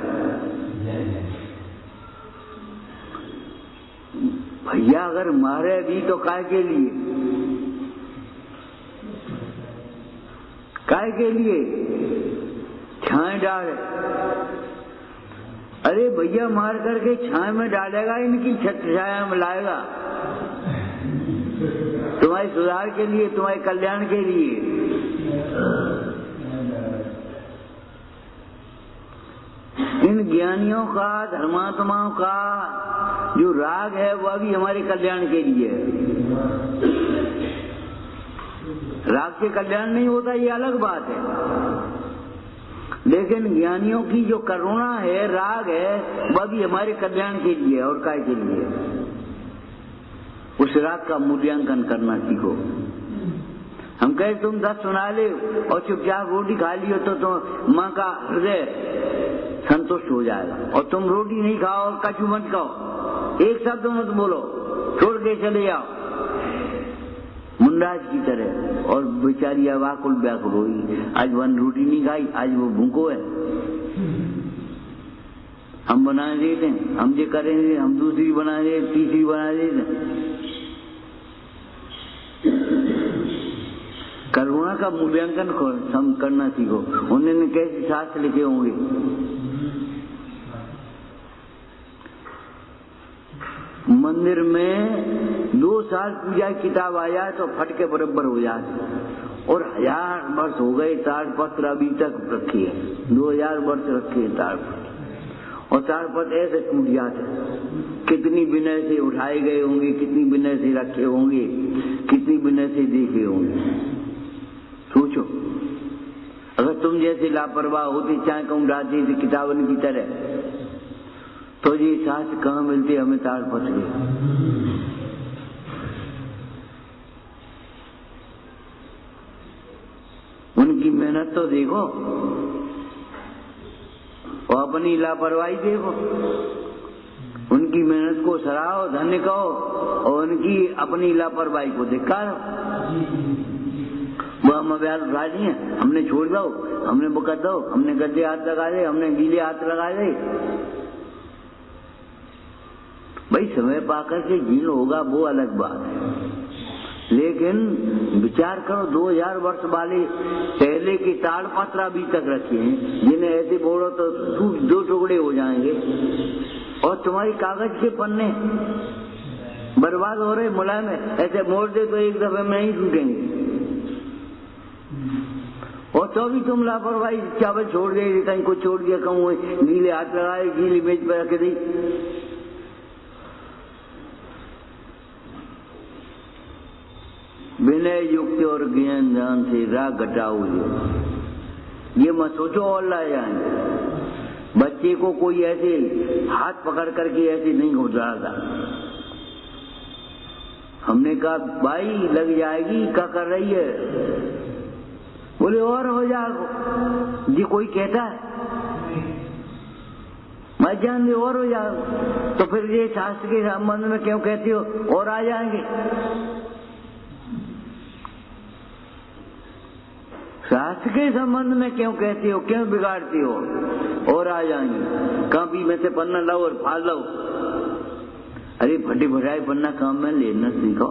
भैया अगर मारे भी तो काय के लिए? काय के लिए? छाए डाले। अरे भैया मार करके छाए में डालेगा, इनकी छत छाया में लाएगा। तुम्हारे सुधार के लिए, तुम्हारे कल्याण के लिए। इन ज्ञानियों का, धर्मात्माओं का जो राग है वह भी हमारे कल्याण के लिए है। राग से कल्याण नहीं होता ये अलग बात है, लेकिन ज्ञानियों की जो करुणा है, राग है, वह भी हमारे कल्याण के लिए और काय के लिए। उस राग का मूल्यांकन करना सीखो। हम कहे तुम 10 सुना ले और चुपचाप रोटी खा लियो तो माँ का हृदय संतुष्ट हो जाएगा। और तुम रोटी नहीं खाओ और कछु मत खाओ, एक शब्द मत बोलो, छोड़ के चले जाओ मुंडाज की तरह। और बेचारी व्याकुल व्याकुल हुई, आज वन रोटी नहीं खाई, आज वो भूखो है। हम बना देते, हम ये करेंगे, हम दूसरी बना दे, तीसरी बना देते। करुणा का मूल्यांकन करना सीखो। उन्होंने कैसे शास्त्र लिखे होंगे? मंदिर में 2 साल पूजा की किताब आ जाए तो फट के बराबर हो जाए, और 1000 वर्ष हो गए ताड़पत्र अभी तक रखी है। 2000 वर्ष रखी है ताड़पत्र, और ताड़पत्र ऐसे टूट जाते। कितनी विनय से उठाए गए होंगे, कितनी विनय से रखे होंगे, कितनी विनय से देखे होंगे। सोचो, अगर तुम जैसे लापरवाह होते, चाहे कहूँ डालते थे किताबन की तरह, तो ये शास्त्र कहाँ मिलते हमें ताड़पत्र के? उनकी मेहनत तो देखो और अपनी लापरवाही देखो। उनकी मेहनत को सराहो, धन्य कहो, और उनकी अपनी लापरवाही को धिक्कारो। वो हम अभ्यास उठा दिए, हमने छोड़ दो, हमने वो कर दो, हमने गद्दे हाथ लगा दे, हमने गीले हाथ लगा दे। भाई समय पाकर के जीर्ण होगा वो अलग बात है, लेकिन विचार करो 2000 वर्ष वाले पहले के ताड़पत्र अभी तक रखे हैं, जिन्हें ऐसे बोलो तो 2 टुकड़े हो जाएंगे, और तुम्हारी कागज के पन्ने बर्बाद हो रहे मुलायम है, ऐसे मोड़ दे तो एक दफे में ही टूटेंगे। और तो भी तुम लापरवाही, चावल छोड़ गए, कहीं को छोड़ दिया, कहूँ गीले हाथ लगाए, गीली मेज पर रख दी। विनय युक्त और ज्ञान ध्यान से राग घटाओ। ये मत सोचो और लाए जाएंगे। बच्चे को कोई ऐसे हाथ पकड़ करके ऐसे नहीं घुटाता। हमने कहा भाई लग जाएगी, क्या कर रही है? बोले और हो जाओ जी, कोई कहता है मैं जान दे और हो जाओ। तो फिर ये शास्त्र के संबंध में क्यों कहती हो और आ जाएंगे? शास्त्र के संबंध में क्यों कहती हो, क्यों बिगाड़ती हो? और आ जाएंगे। कापी में से पन्ना लाओ और फाड़ लो। अरे फटे फटाए पन्ना काम में लेना सीखो।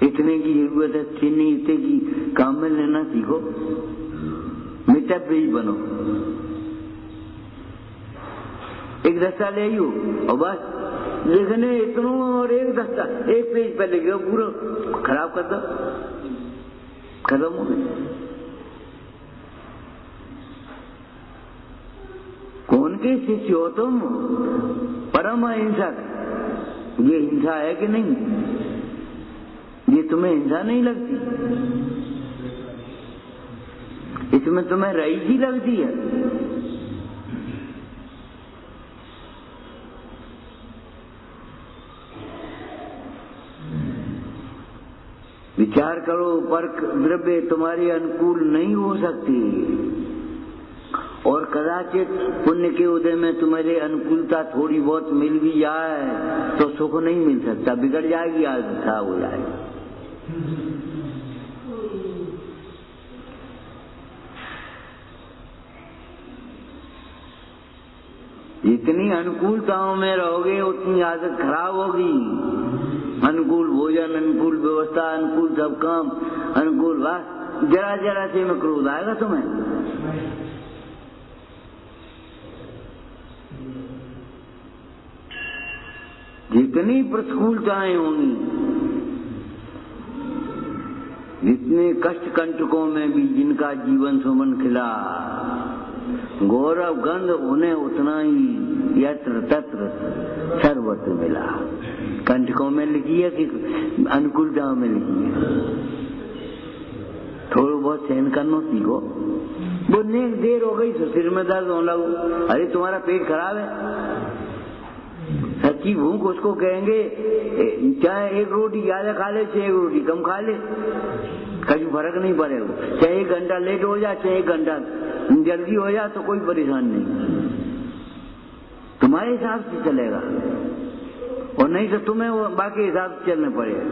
इतने की जरूरत है, चीनी इतने की काम में लेना सीखो। मिटा पेज बनो, एक दस्ता ले आइयो और बस लिखने इतनों, और एक दस्ता एक पेज पे लिखे पूरा खराब कर दो, खत्म हो गई। कौन के शिष्य हो तुम? परम अहिंसक। ये हिंसा है कि नहीं? ये तुम्हें हिंसा नहीं लगती? इसमें तुम्हें रईसी लगती है? विचार करो, पर द्रव्य तुम्हारे अनुकूल नहीं हो सकती, और कदाचित पुण्य के उदय में तुम्हारे अनुकूलता थोड़ी बहुत मिल भी जाए तो सुख नहीं मिल सकता, बिगड़ जाएगी, आदत खराब हो जाएगी। जितनी अनुकूलताओं में रहोगे उतनी आदत खराब होगी। अनुकूल भोजन, अनुकूल व्यवस्था, अनुकूल सब काम, अनुकूल बस जरा जरा से में क्रोध आएगा तुम्हें। जितनी प्रतिकूलताएं होंगी, जितने कष्ट कंटकों में भी जिनका जीवन सुमन खिला, गौरव गंध उन्हें उतना ही यत्र तत्र सर्वत्र मिला। कंटकों में लिखी है कि अनुकूलताओं में लिखी है। थोड़ा बहुत सहन करना सीखो। बोलने देर हो गई तो सिर में दर्द होने लगो। अरे तुम्हारा पेट खराब है, सच्ची भूख उसको कहेंगे चाहे एक रोटी ज्यादा खा ले, चाहे एक रोटी कम खा ले, कहीं फर्क नहीं पड़ेगा। चाहे 1 घंटा लेट हो जाए, चाहे 1 घंटा जल्दी हो जाए, तो कोई परेशान नहीं, तुम्हारे हिसाब से चलेगा। और नहीं तो तुम्हें वो बाकी हिसाब से चलना पड़ेगा।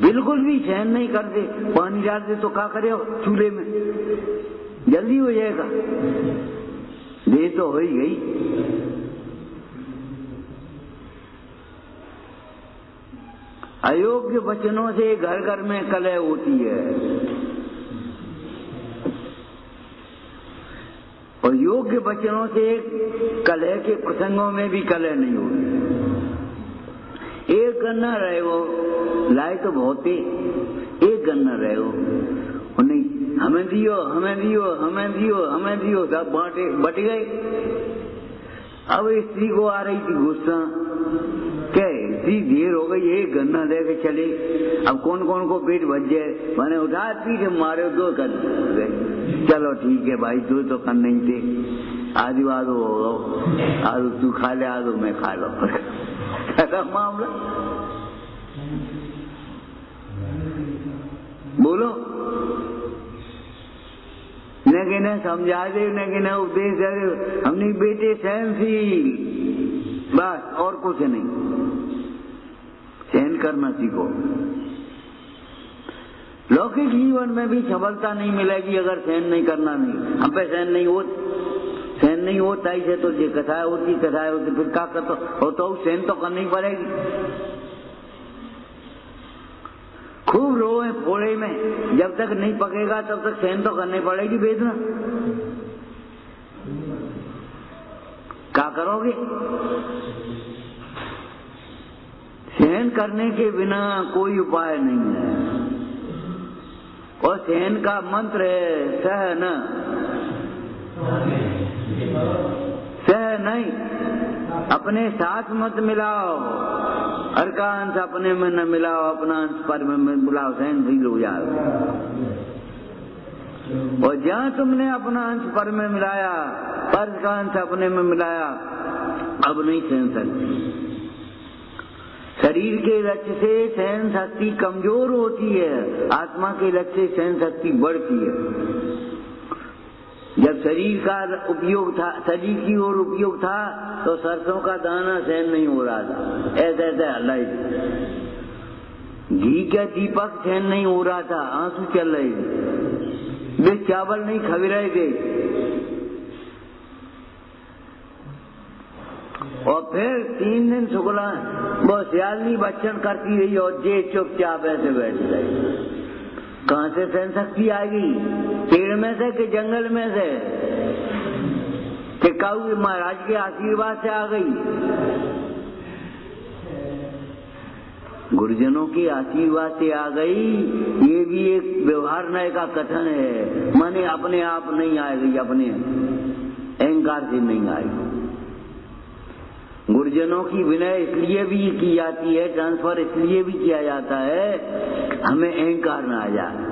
बिल्कुल भी सहन नहीं करते, पानी डाल दे तो क्या करे चूल्हे में, जल्दी हो जाएगा, देर तो हो ही गई। अयोग्य वचनों से घर घर में कलह होती है, और योग्य वचनों से कलह के प्रसंगों में भी कलह नहीं होती। एक गन्ना रहे हो, लाए तो बहुत ही, एक गन्ना रहे हो, नहीं हमें दियो, हमें दियो, हमें दियो, हमें दियो, सब बांटे बट गए। अब स्त्री को आ रही थी गुस्सा, क्या इतनी देर हो गई, एक गन्ना लेके चले, अब कौन कौन को पेट भज जाए। मैंने उठा पीछे मारे 2 कर गए। चलो ठीक है भाई, 2 तो कर नहीं थे, आधो आधो हो, आधो तू खा ले, आधो मैं खा लो, लगा मामला। बोलो, न कि न समझा दे, न कि न उपदेश दे। हमने बेटे सहनशील, बस और कुछ नहीं। सहन करना सीखो। लौकिक जीवन में भी सफलता नहीं मिलेगी अगर सहन नहीं करना। नहीं, हम पे सहन नहीं होता ही से तो ये कथाएं होती फिर क्या करता हो, तो सहन तो करनी पड़ेगी। खूब रोए फोड़े में, जब तक नहीं पकेगा तब तक सहन तो करनी पड़ेगी वेदना। क्या करोगे? सहन करने के बिना कोई उपाय नहीं है। और सहन का मंत्र है सहन। सह नहीं, अपने साथ मत मिलाओ। हर का अंश अपने में न मिलाओ, अपना अंश पर में बुलाओ, सहनशील हो जाओ। और जहां तुमने अपना अंश पर में मिलाया, पर का अंश अपने में मिलाया, अब नहीं सहन सकती। शरीर के लक्ष्य से सहन शक्ति कमजोर होती है, आत्मा के लक्ष्य से सहन शक्ति बढ़ती है। जब शरीर का उपयोग था, शरीर की ओर उपयोग था, तो सरसों का दाना सहन नहीं हो रहा था, ऐसे ऐसे हल्ला। घी का दीपक सहन नहीं हो रहा था, आंसू चल रहे थे, वे चावल नहीं खा रहे थे। और फिर 3 दिन शुक्ला वो सियालनी बच्चन करती रही और जे चुपचाप ऐसे बैठ गई। कहां से सहन शक्ति आएगी? पेड़ में से कि जंगल में से कि काऊ महाराज के आशीर्वाद से आ गई? गुरुजनों के आशीर्वाद से आ गई। ये भी एक व्यवहार नय का कथन है, माने अपने आप नहीं आएगी, अपने अहंकार से नहीं आएगी। गुरुजनों की विनय इसलिए भी की जाती है, ट्रांसफर इसलिए भी किया जाता है, हमें अहंकार ना आ जाए।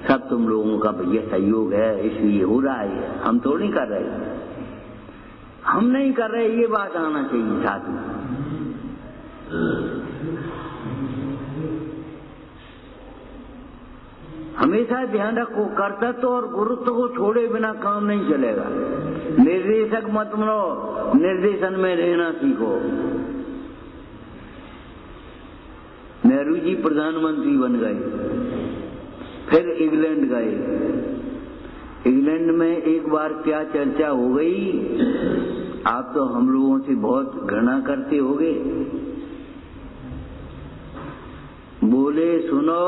सब तुम लोगों का भैया सहयोग है इसलिए हो रहा है, हम तो नहीं कर रहे, हम नहीं कर रहे, ये बात आना चाहिए साथ में। हमेशा ध्यान रखो, कर्तव्य और गुरुत्व को छोड़े बिना काम नहीं चलेगा। निर्देशक मत बनो, निर्देशन में रहना सीखो। नेहरू जी प्रधानमंत्री बन गए, फिर इंग्लैंड गए। इंग्लैंड में एक बार क्या चर्चा हो गई, आप तो हम लोगों से बहुत घृणा करते होगे। बोले सुनो,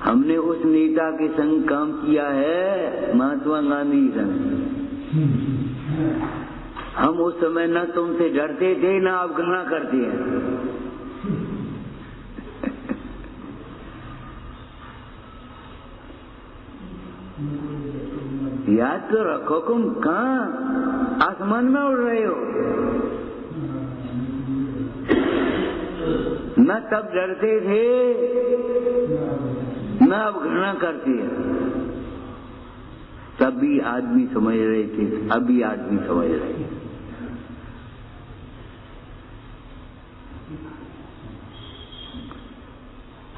हमने उस नेता के संग काम किया है, महात्मा गांधी संग। हम उस समय न तुमसे डरते थे न आप घृणा करते हैं। याद तो रखो, तुम कहाँ आसमान में उड़ रहे हो। न तब डरते थे न अब घृणा करते हैं। तब भी आदमी समझ रहे थे, अभी आदमी समझ रहे हैं।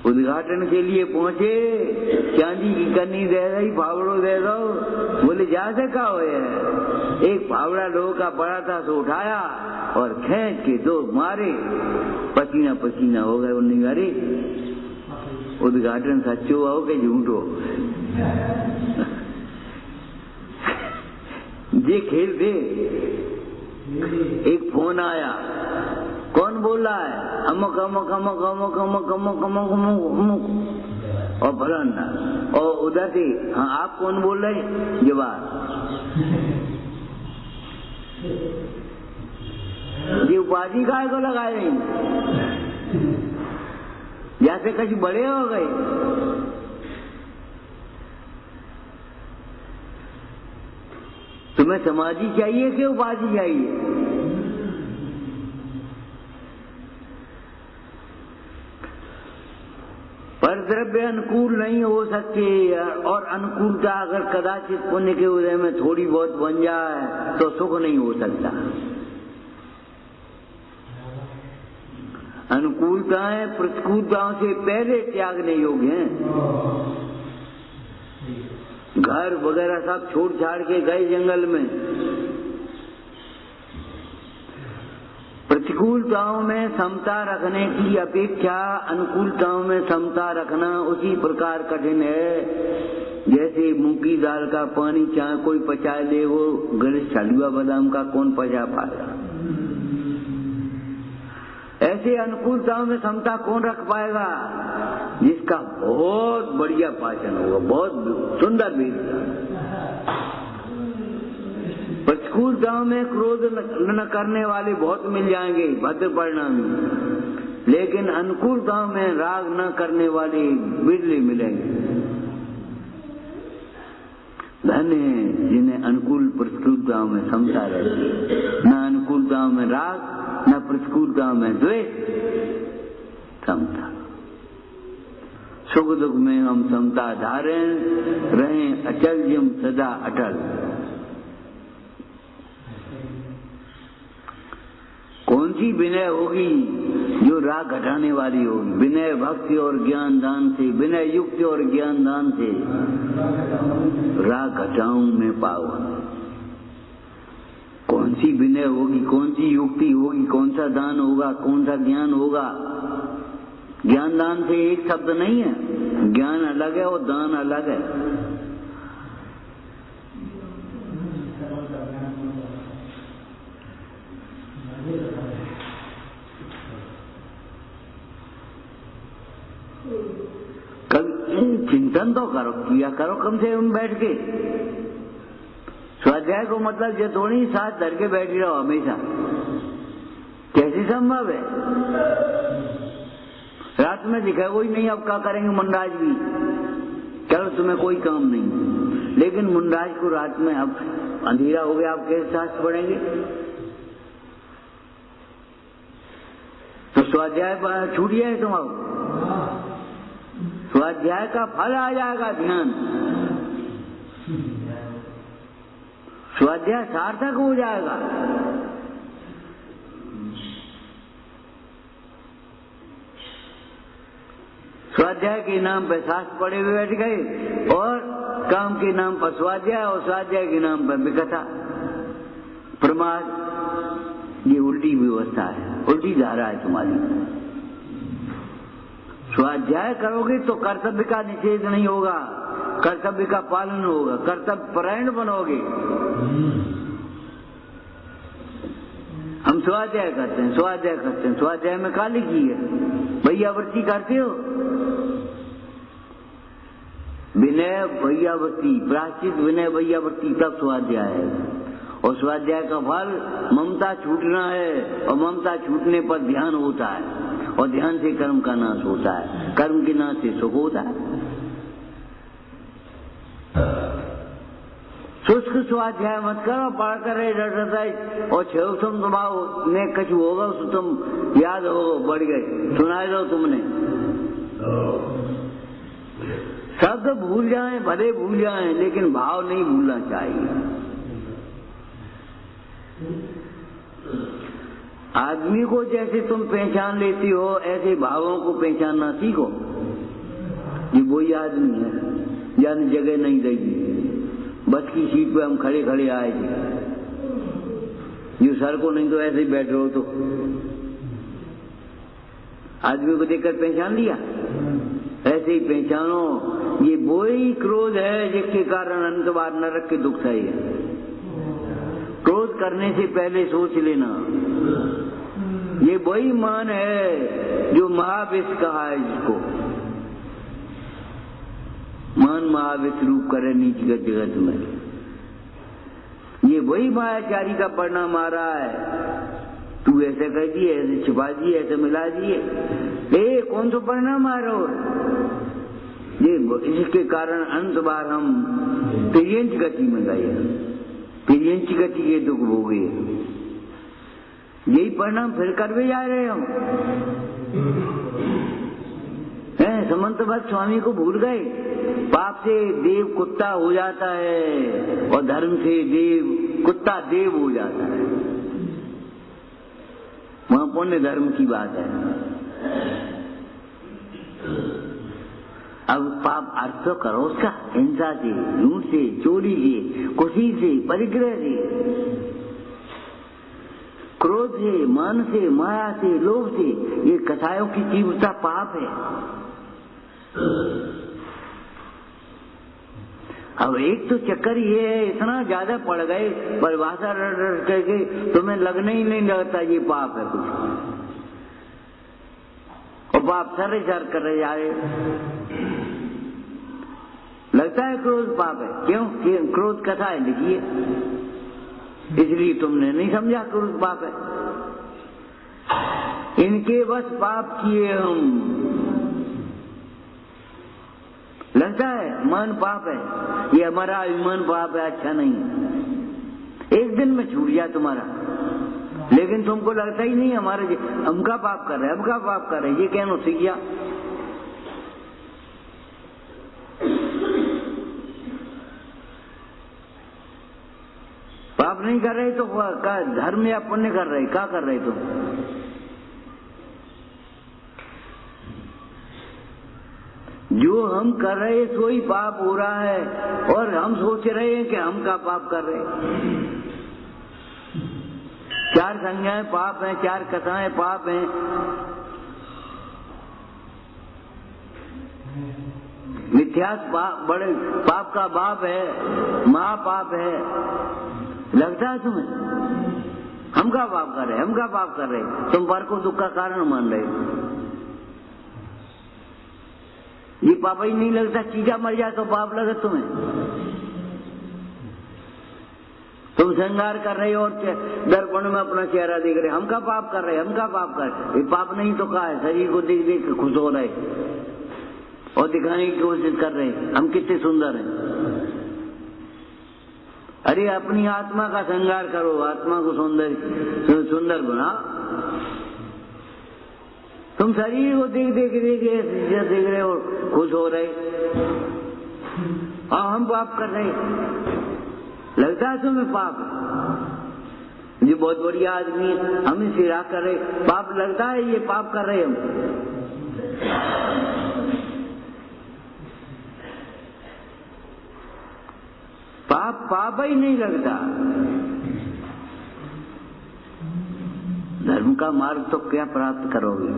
उद्घाटन के लिए पहुंचे, चांदी की कन्नी दे रही, फावड़ो दे दो। बोले जा से का हो है? एक फावड़ा लोगों का बड़ा था तो उठाया और खींच के 2 मारे, पसीना पसीना हो गए। उन्हें अरे उद्घाटन सच्चो हो कि झूठो? ये खेल थे। एक फोन आया, कौन बोल रहा है? अमुक अमुक अमुक अमुक अमुक अमुक अमुक अमुक और फलाना। और उधर से हाँ आप कौन बोल रहे? जवाब, ये उपाधि काय को लगाए नहीं, जैसे कहीं बड़े हो गए। तुम्हें समाधि चाहिए कि उपाधि चाहिए? पर द्रव्य अनुकूल नहीं हो सकते, और अनुकूलता अगर कदाचित पुण्य के उदय में थोड़ी बहुत बन जाए तो सुख नहीं हो सकता। अनुकूलताएं प्रतिकूलताओं से पहले त्यागने योग्य हैं। घर वगैरह सब छोड़ छाड़ के गए जंगल में, प्रतिकूलताओं में समता रखने की अपेक्षा अनुकूलताओं में समता रखना उसी प्रकार कठिन है जैसे मूंग की दाल का पानी चाहे कोई पचा ले, वो गले छलुआ बादाम का कौन पचा पाएगा। ऐसे अनुकूलताओं में समता कौन रख पाएगा जिसका बहुत बढ़िया पाचन होगा, बहुत सुंदर बीज। प्रतिकूलताओं में क्रोध न करने वाले बहुत मिल जाएंगे भद्र परिणामी, लेकिन अनुकूलताओं में राग न करने वाले बिरले मिलेंगे। धन्य है जिन्हें अनुकूल प्रतिकूलताओं में समता रहती है, न अनुकूलताओं में राग न प्रतिकूलताओं में द्वेष, समता। सुख दुख में हम समता धारें रहें, अचल जिम सदा अटल। कौन सी विनय होगी जो राग घटाने वाली होगी? विनय भक्ति और ज्ञान दान से, विनय युक्ति और ज्ञान दान से राग घटाऊं मैं पावन। कौन सी विनय होगी, कौन सी युक्ति होगी, कौन सा दान होगा, कौन सा ज्ञान होगा? ज्ञान दान से एक शब्द नहीं है, ज्ञान अलग है और दान अलग है। चिंतन तो करो, किया करो कम से कम बैठ के। स्वाध्याय को मतलब ये थोड़ी साथ धर के बैठ रहो हमेशा, कैसे संभव है? रात में दिखा कोई नहीं, अब क्या करेंगे मुंडाज भी, चलो तुम्हें कोई काम नहीं, लेकिन मुंडाज को रात में अब अंधेरा हो गया, आप कैसे साथ पढ़ेंगे? तो स्वाध्याय छूट गया है तुम्हारा, स्वाध्याय का फल आ जाएगा ध्यान, स्वाध्याय सार्थक हो जाएगा। स्वाध्याय के नाम पर शास्त्र पढ़े हुए बैठ गए और काम के नाम पर स्वाध्याय और स्वाध्याय के नाम पर विकथा प्रमाद। ये उल्टी व्यवस्था है, उल्टी धारा है तुम्हारी। स्वाध्याय करोगे तो कर्तव्य का निषेध नहीं होगा, कर्तव्य का पालन होगा, कर्तव्य परायण बनोगे। हम स्वाध्याय करते हैं, स्वाध्याय करते हैं, स्वाध्याय में क्या लिखी है? भैयावृत्ति करते हो, विनय भैयावृत्ति, प्रायश्चित विनय भैयावृत्ति, तब स्वाध्याय है। और स्वाध्याय का फल ममता छूटना है, और ममता छूटने पर ध्यान होता है, और ध्यान से कर्म का नाश होता है, कर्म के नाश से सुख होता है। शुष्क स्वाध्याय मत करो, पढ़ कर रहे और छम तुम्हारा में कुछ होगा उसको तुम याद हो बढ़ गए, सुनाए दो तुमने। शब्द भूल जाएं, भले भूल जाएं, लेकिन भाव नहीं भूलना चाहिए। आदमी को जैसे तुम पहचान लेती हो, ऐसे भावों को पहचानना सीखो। ये वही आदमी है, जाने जगह नहीं देगी, बस की सीट पे हम खड़े खड़े आए थे, ये सर को नहीं तो ऐसे ही बैठ रहो, तो आदमी को देखकर पहचान लिया, ऐसे ही पहचानो। ये वही क्रोध है जिसके कारण अंत बार नरक के दुख सही है। क्रोध करने से पहले सोच लेना। ये वही मान है जो महाविष कहा है, जिसको मान महाविष रूप करे नीच जगत में। ये वही मायाचारी का परिणाम आ रहा है। तू ऐसे कर दिए, ऐसे छिपा दिए, ऐसे मिला दिए, कौन सा परिणाम आ रहा हो? ये इसके कारण अंत बार हम तिर्यंच गति में गए, तिर्यंच गति के दुख भोगे। यही परिणाम फिर कर भी जा रहे हम। समंत भक्त स्वामी को भूल गए। पाप से देव कुत्ता हो जाता है और धर्म से देव कुत्ता देव हो जाता है। वहां पुण्य धर्म की बात है। अब पाप अर्थ तो करो उसका, हिंसा से, झूठ से, चोरी से, खुशी से, परिग्रह से, क्रोध से, मान से, माया से, लोभ से, ये कसायों की तीव्रता पाप है। अब एक तो चक्कर ये है, इतना ज्यादा पड़ गए परिभाषा रट करके तुम्हें लगने ही नहीं लगता ये पाप है कुछ, और पाप सर कर रहे जा रहे। लगता है क्रोध पाप है, क्यों? क्रोध कथा है लिखी है, इसलिए तुमने नहीं समझा क्रोध पाप है। इनके बस पाप किए हम, लगता है मन पाप है, ये हमारा अभिमान पाप है, अच्छा नहीं। एक दिन में छूट जाए तुम्हारा, लेकिन तुमको लगता ही नहीं हमारे हमका पाप कर रहे, हमका पाप कर रहे, ये कहना सीख गया। पाप नहीं कर रहे तो धर्म या पुण्य कर रहे, क्या कर रहे तुम? जो हम कर रहे सो ही पाप हो रहा है, और हम सोच रहे हैं कि हम का पाप कर रहे हैं। चार संज्ञाएं पाप हैं, चार कथाएं पाप हैं, मिथ्यास बड़े पाप का बाप है, महापाप है। लगता है तुम्हें हम का पाप कर रहे, हम का पाप कर रहे, तुम पर को दुख का कारण मान रहे। ये पाप ही नहीं लगता, चीजा मर जाए तो पाप लगे तुम्हें। तुम श्रृंगार कर रहे हो और दर्पण में अपना चेहरा देख रहे, हम का पाप कर रहे, हम का पाप कर रहे। ये पाप नहीं तो क्या है? शरीर को देख देख खुश हो रहे और दिखाने की कोशिश कर रहे हम कितने सुंदर हैं। अरे अपनी आत्मा का श्रृंगार करो, आत्मा को सुंदर बना। तुम शरीर को देख रहे हो, खुश हो रहे, और हम पाप कर रहे। लगता है तुम्हें पाप? ये बहुत बढ़िया आदमी है, हम इसे राग कर रहे, पाप लगता है ये पाप कर रहे हम। पाप ही नहीं लगता। धर्म का मार्ग तो क्या प्राप्त करोगे?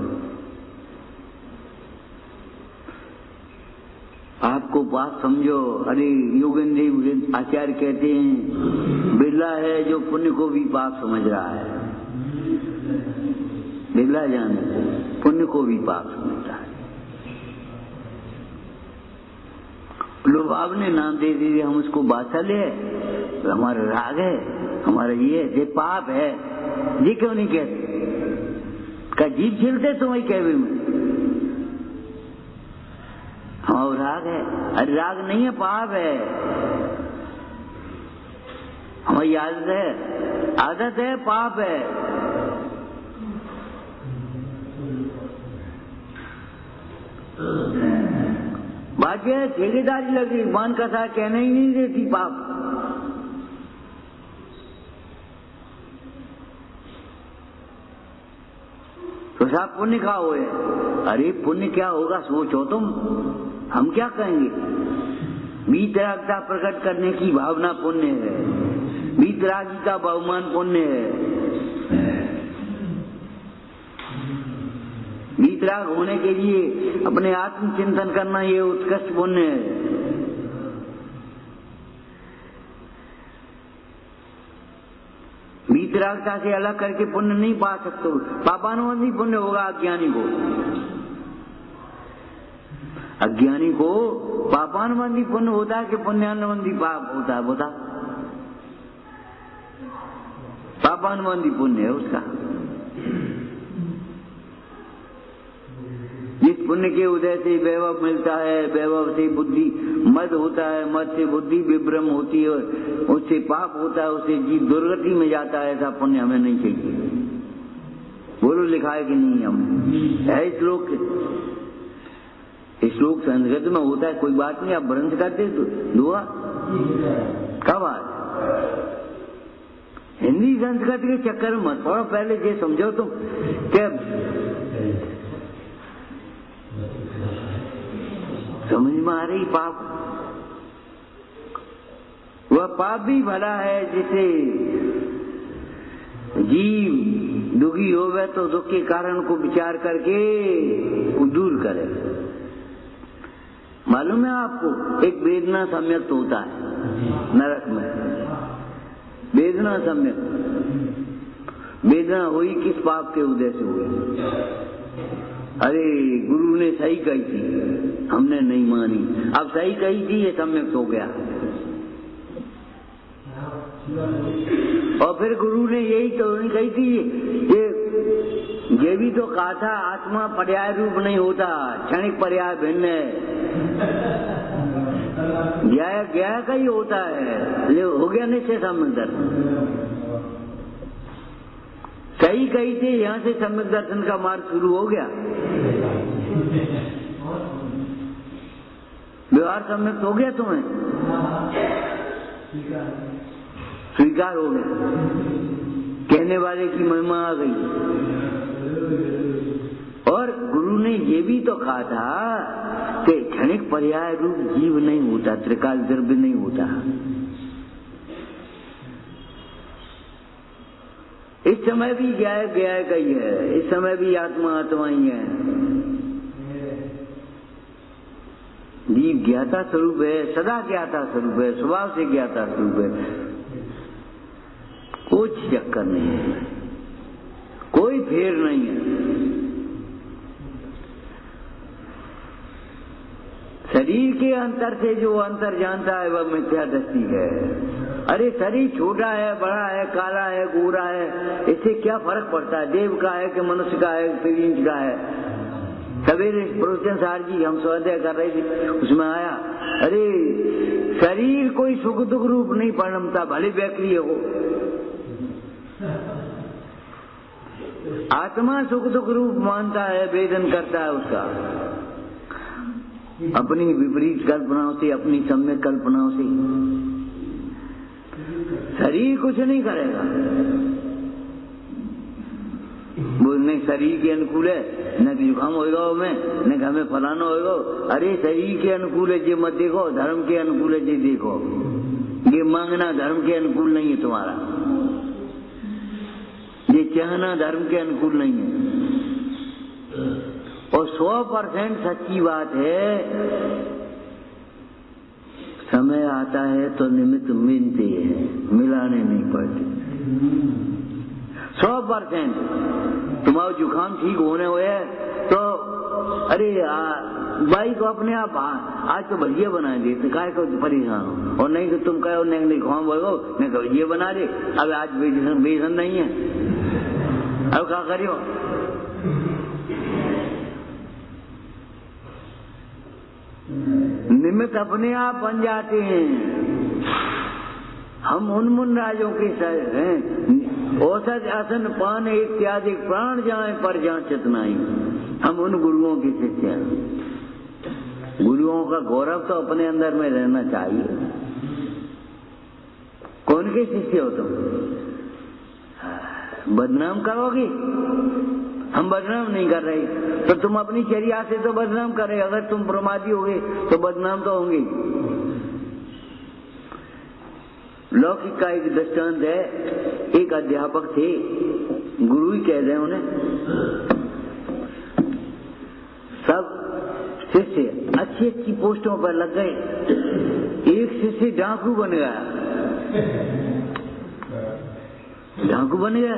आपको बात समझो। अरे योगेंद्र आचार्य कहते हैं, बिरला है जो पुण्य को भी पाप समझ रहा है। बिरला जाने पुण्य को भी पाप समझता है। लोग आपने नाम दे दिए, हम उसको बादशाह है, तो हमारा राग है, हमारा ये पाप है। ये क्यों नहीं कहते? का जीभ छिलते तुम्हारी कहवे में, हाँ राग है। अरे राग नहीं है, पाप है। हमारी आदत है, पाप है। बाकी ठेकेदारी लगी, मान कथा कहने ही नहीं देती पाप। तो साहब पुण्य का हो है। अरे पुण्य क्या होगा सोचो तुम, हम क्या कहेंगे? वीतरागता प्रकट करने की भावना पुण्य है, वीतरागी का बहुमान पुण्य है, वीतराग होने के लिए अपने आत्मचिंतन करना ये उत्कृष्ट पुण्य है। वीतरागता से अलग करके पुण्य नहीं पा सकते। पापानुबंधी पुण्य होगा अज्ञानी को। अज्ञानी को पापानुबंधी पुण्य होता है कि पुण्यानुबंधी पाप होता है? बता। पापानुबंधी पुण्य है उसका। जिस पुण्य के उदय से वैभव मिलता है, वैभव से बुद्धि मद होता है, मद से बुद्धि विभ्रम होती है, उससे पाप होता है, उससे जीव दुर्गति में जाता है। ऐसा पुण्य हमें नहीं चाहिए। बोलो लिखा है कि नहीं? हम है श्लोक संस्कृत में होता है, कोई बात नहीं। आप भ्रंश करते दुआ क्या बात? हिंदी संस्कृत के चक्कर में मत पड़ो। पहले ये समझो तुम कि समझ में आ रही पाप? वह पाप भी भला है जिसे जीव दुखी होवे तो दुख के कारण को विचार करके दूर करे। मालूम है आपको, एक वेदना सम्यक्त होता है नरक में। वेदना सम्यक्त, वेदना हुई किस पाप के उदय से हुई? अरे गुरु ने सही कही थी, हमने नहीं मानी, अब सही कही थी, ये सम्यक्त हो गया। और फिर गुरु ने यही तो नहीं कही थी, ये भी तो कहा था आत्मा पर्याय रूप नहीं होता, क्षणिक पर्याय भिन्न है, गया का ही होता है। ये हो गया निश्चय सम्यक दर्शन, सही कही थी, यहाँ से सम्यक दर्शन का मार्ग शुरू हो गया। व्यवहार सम्यक हो गया, तुम्हें स्वीकार हो गया, कहने वाले की महिमा आ गई। और गुरु ने ये भी तो कहा था कि क्षणिक पर्याय रूप जीव नहीं होता, त्रिकाल द्रव्य नहीं होता। इस समय भी गया का ही है, इस समय भी आत्मा आत्मा ही है। जीव ज्ञाता स्वरूप है, सदा ज्ञाता स्वरूप है, स्वभाव से ज्ञाता स्वरूप है। कुछ चक्कर नहीं है, कोई फेर नहीं है। शरीर के अंतर से जो अंतर जानता है वह मिथ्या दृष्टि है। अरे शरीर छोटा है, बड़ा है, काला है, गोरा है, इससे क्या फर्क पड़ता है? देव का है कि मनुष्य का है, इंच का है। सवेरे प्रवचन सार जी हम स्वाध्याय कर रहे थे, उसमें आया, अरे शरीर कोई सुख दुख रूप नहीं परिणमता, भले व्यक्ति हो। आत्मा सुख दुख रूप मानता है, वेदन करता है उसका, अपनी विपरीत कल्पनाओं से, अपनी सम्यक कल्पनाओं से। शरीर कुछ नहीं करेगा, वो नहीं शरीर के अनुकूल है, न जुकाम होगा में, न हमें फलाना होगा। अरे शरीर के अनुकूल है जे मत देखो, धर्म के अनुकूल है जे देखो। ये मांगना धर्म के अनुकूल नहीं है तुम्हारा, ये चाहना धर्म के अनुकूल नहीं है। और 100% सच्ची बात है, समय आता है तो निमित्त मिलते हैं, मिलाने नहीं पड़ते। 100% तुम्हारा जुकाम ठीक होने हुए तो अरे भाई को अपने आप आज तो भजिया बना देते, काय को परेशान हो। और नहीं तो तुम कहो नहीं जुकाम होगा, नहीं तो भजिया बना दे, अब आज बेसन नहीं है, अब क्या करियो? निमित्त अपने आप बन जाते हैं। हम उन मुन राजों के हैं, औसत आसन पान इत्यादि प्राण जाए पर जहाँ चेतनाई। हम उन गुरुओं के शिष्य हैं। गुरुओं का गौरव तो अपने अंदर में रहना चाहिए। कौन के शिष्य हो तुम? बदनाम करोगे? हम बदनाम नहीं कर रहे, तो तुम अपनी चर्या से तो बदनाम कर रहे। अगर तुम प्रमादी होगे तो बदनाम तो होंगे। लौकिक का एक दृष्टांत है, एक अध्यापक थे, गुरु ही कह रहे उन्हें। सब शिष्य अच्छी अच्छी पोस्टों पर लग गए, एक शिष्य डाकू बन गया। डाकू बन गया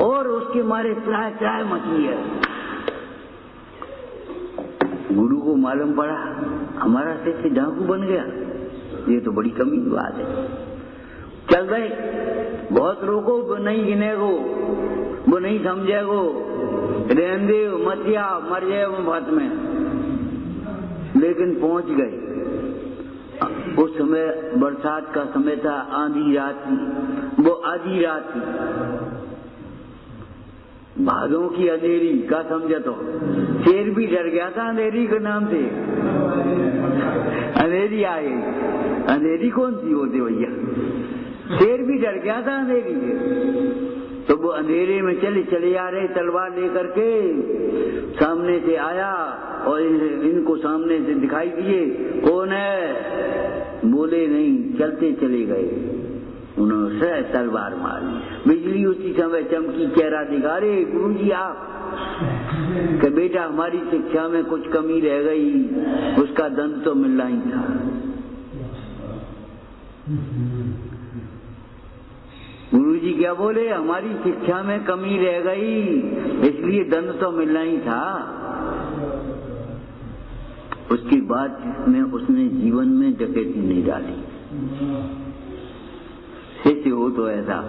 और उसके मारे चाय मची है। गुरु को मालूम पड़ा हमारा शिष्य डाकू बन गया, ये तो बड़ी कमी की बात है। चल गए, बहुत रोको, वो नहीं गिनेगो, वो नहीं समझेगो, रहने दे, मत या मर जाए वो बात में। लेकिन पहुंच गए। उस समय बरसात का समय था, आंधी रात थी, वो आधी रात थी, भादों की अंधेरी का समझे तो शेर भी डर गया था अंधेरी के नाम से। अंधेरी आ गई, अंधेरी कौन सी होती भैया? शेर भी डर गया था अंधेरी से। तो वो अंधेरे में चले आ रहे तलवार लेकर के, सामने से आया और इनको सामने से दिखाई दिए, कौन है? बोले नहीं, चलते चले गए। उन्होंने तलवार मारी, बिजली उसी समय चमकी, चेहरा दिखा, रे गुरुजी आप कि बेटा हमारी शिक्षा में कुछ कमी रह गई, उसका दंड तो मिलना ही था। गुरुजी क्या बोले? हमारी शिक्षा में कमी रह गई, इसलिए दंड तो मिलना ही था। उसके बाद में उसने जीवन में डकैती नहीं डाली। शिष्य हो तो ऐसा,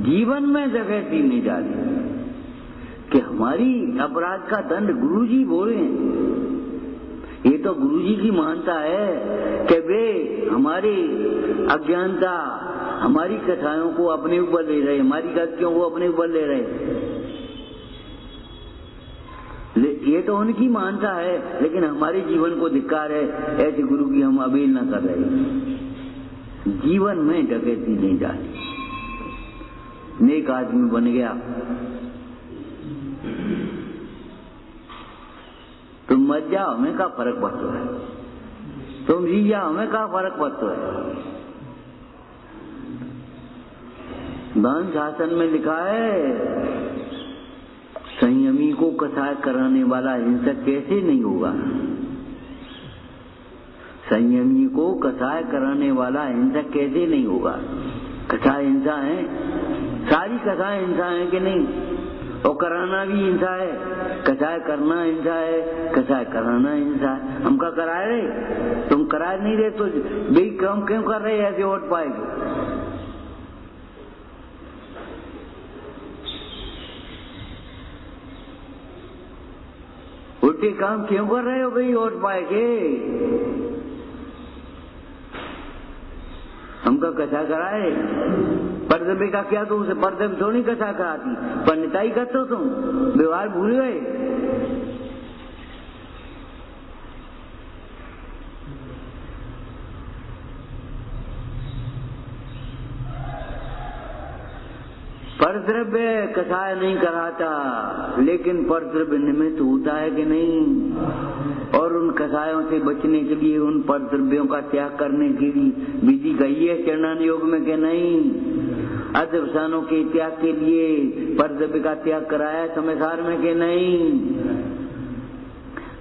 जीवन में डकैती नहीं डाली कि हमारी अपराध का दंड गुरुजी बोले। ये तो गुरुजी की मानता है कि वे हमारी अज्ञानता, हमारी कथाओं को अपने ऊपर ले रहे, हमारी गलतियों को अपने ऊपर ले रहे। ये तो उनकी मानता है, लेकिन हमारे जीवन को धिक्कार है, ऐसे गुरु की हम अवहेलना कर रहे। जीवन में डकैती नहीं डाली, नेक आदमी बन गया। तुम मर जाओ, हमें क्या फर्क पड़ता है? तुम जी जाओ, हमें क्या फर्क पड़ता है? दान शासन में लिखा है, संयमी को कसाय कराने वाला हिंसक कैसे नहीं होगा? संयमी को कसाय कराने वाला हिंसक कैसे नहीं होगा? कसाय हिंसा है, सारी कसाय हिंसा है कि नहीं? और कराना भी हिंसा है, कसाय करना हिंसा है, कसाय कराना हिंसा है। हम क्या करा रहे? तुम करा नहीं रहे तो भाई काम क्यों कर रहे? ऐसे वोट पाएंगे। उल्टे काम क्यों कर रहे हो भाई वोट पाएंगे? हमका कसा कराए? पर्दे का क्या दोष है? पर्दे में थोड़ी कसा कराती, पंडिताई करते हो तुम, व्यवहार भूल गए। परद्रव्य कसाय नहीं कराता, लेकिन परद्रव्य निमित्त होता है कि नहीं? और उन कसायों से बचने के लिए, उन परद्रव्यों का त्याग करने की विधि गई है चरणान योग में कि नहीं? अध्यवसानों के त्याग के लिए परद्रव्य का त्याग कराया समयसार में कि नहीं?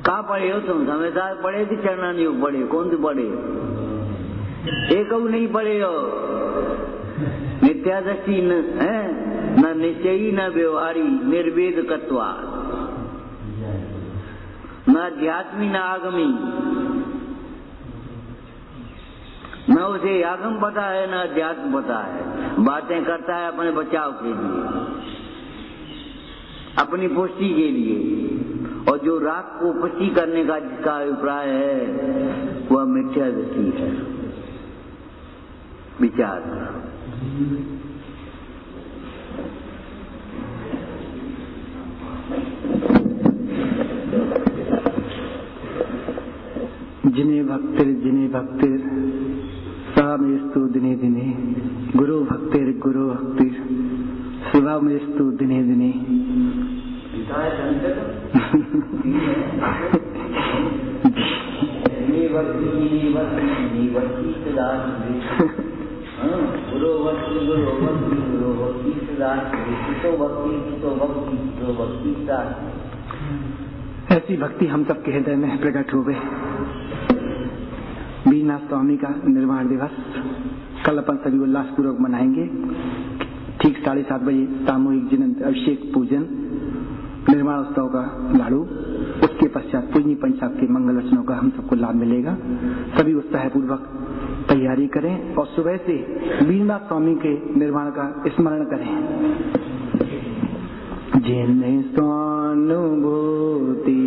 कहाँ पढ़े हो तुम? समयसार पढ़े कि चरणान योग पढ़े? कौन से पढ़े? एक नहीं पढ़े हो। नित्यादृष्टि न निश्चयी न व्यवहारी निर्वेद कत्वा, न अध्यात्मी न आगमी। न उसे आगम पता है न अध्यात्म पता है। बातें करता है अपने बचाव के लिए, अपनी पुष्टि के लिए, और जो राग को पुष्टि करने का जिसका अभिप्राय है वह मिथ्या दृष्टि है। विचार जिने भक्तिर सामेस्तु दिने दिने, गुरु भक्तिर शिवामेस्तु दिने दिने। ऐसी भक्ति हम सबके हृदय में प्रकट हो गए। बीजनाथ स्वामी का निर्वाण दिवस कल अपन सभी उल्लासपूर्वक मनाएंगे। ठीक 7:30 बजे सामूहिक जिनंत अभिषेक पूजन, निर्वाण उत्सव का लाड़ू, उसके पश्चात पूजनी पंच साहब के मंगल वचनों का हम सबको लाभ मिलेगा। सभी उत्साहपूर्वक तैयारी करें और सुबह से बीजनाथ स्वामी के निर्वाण का स्मरण करें। जिन स्वानुभूति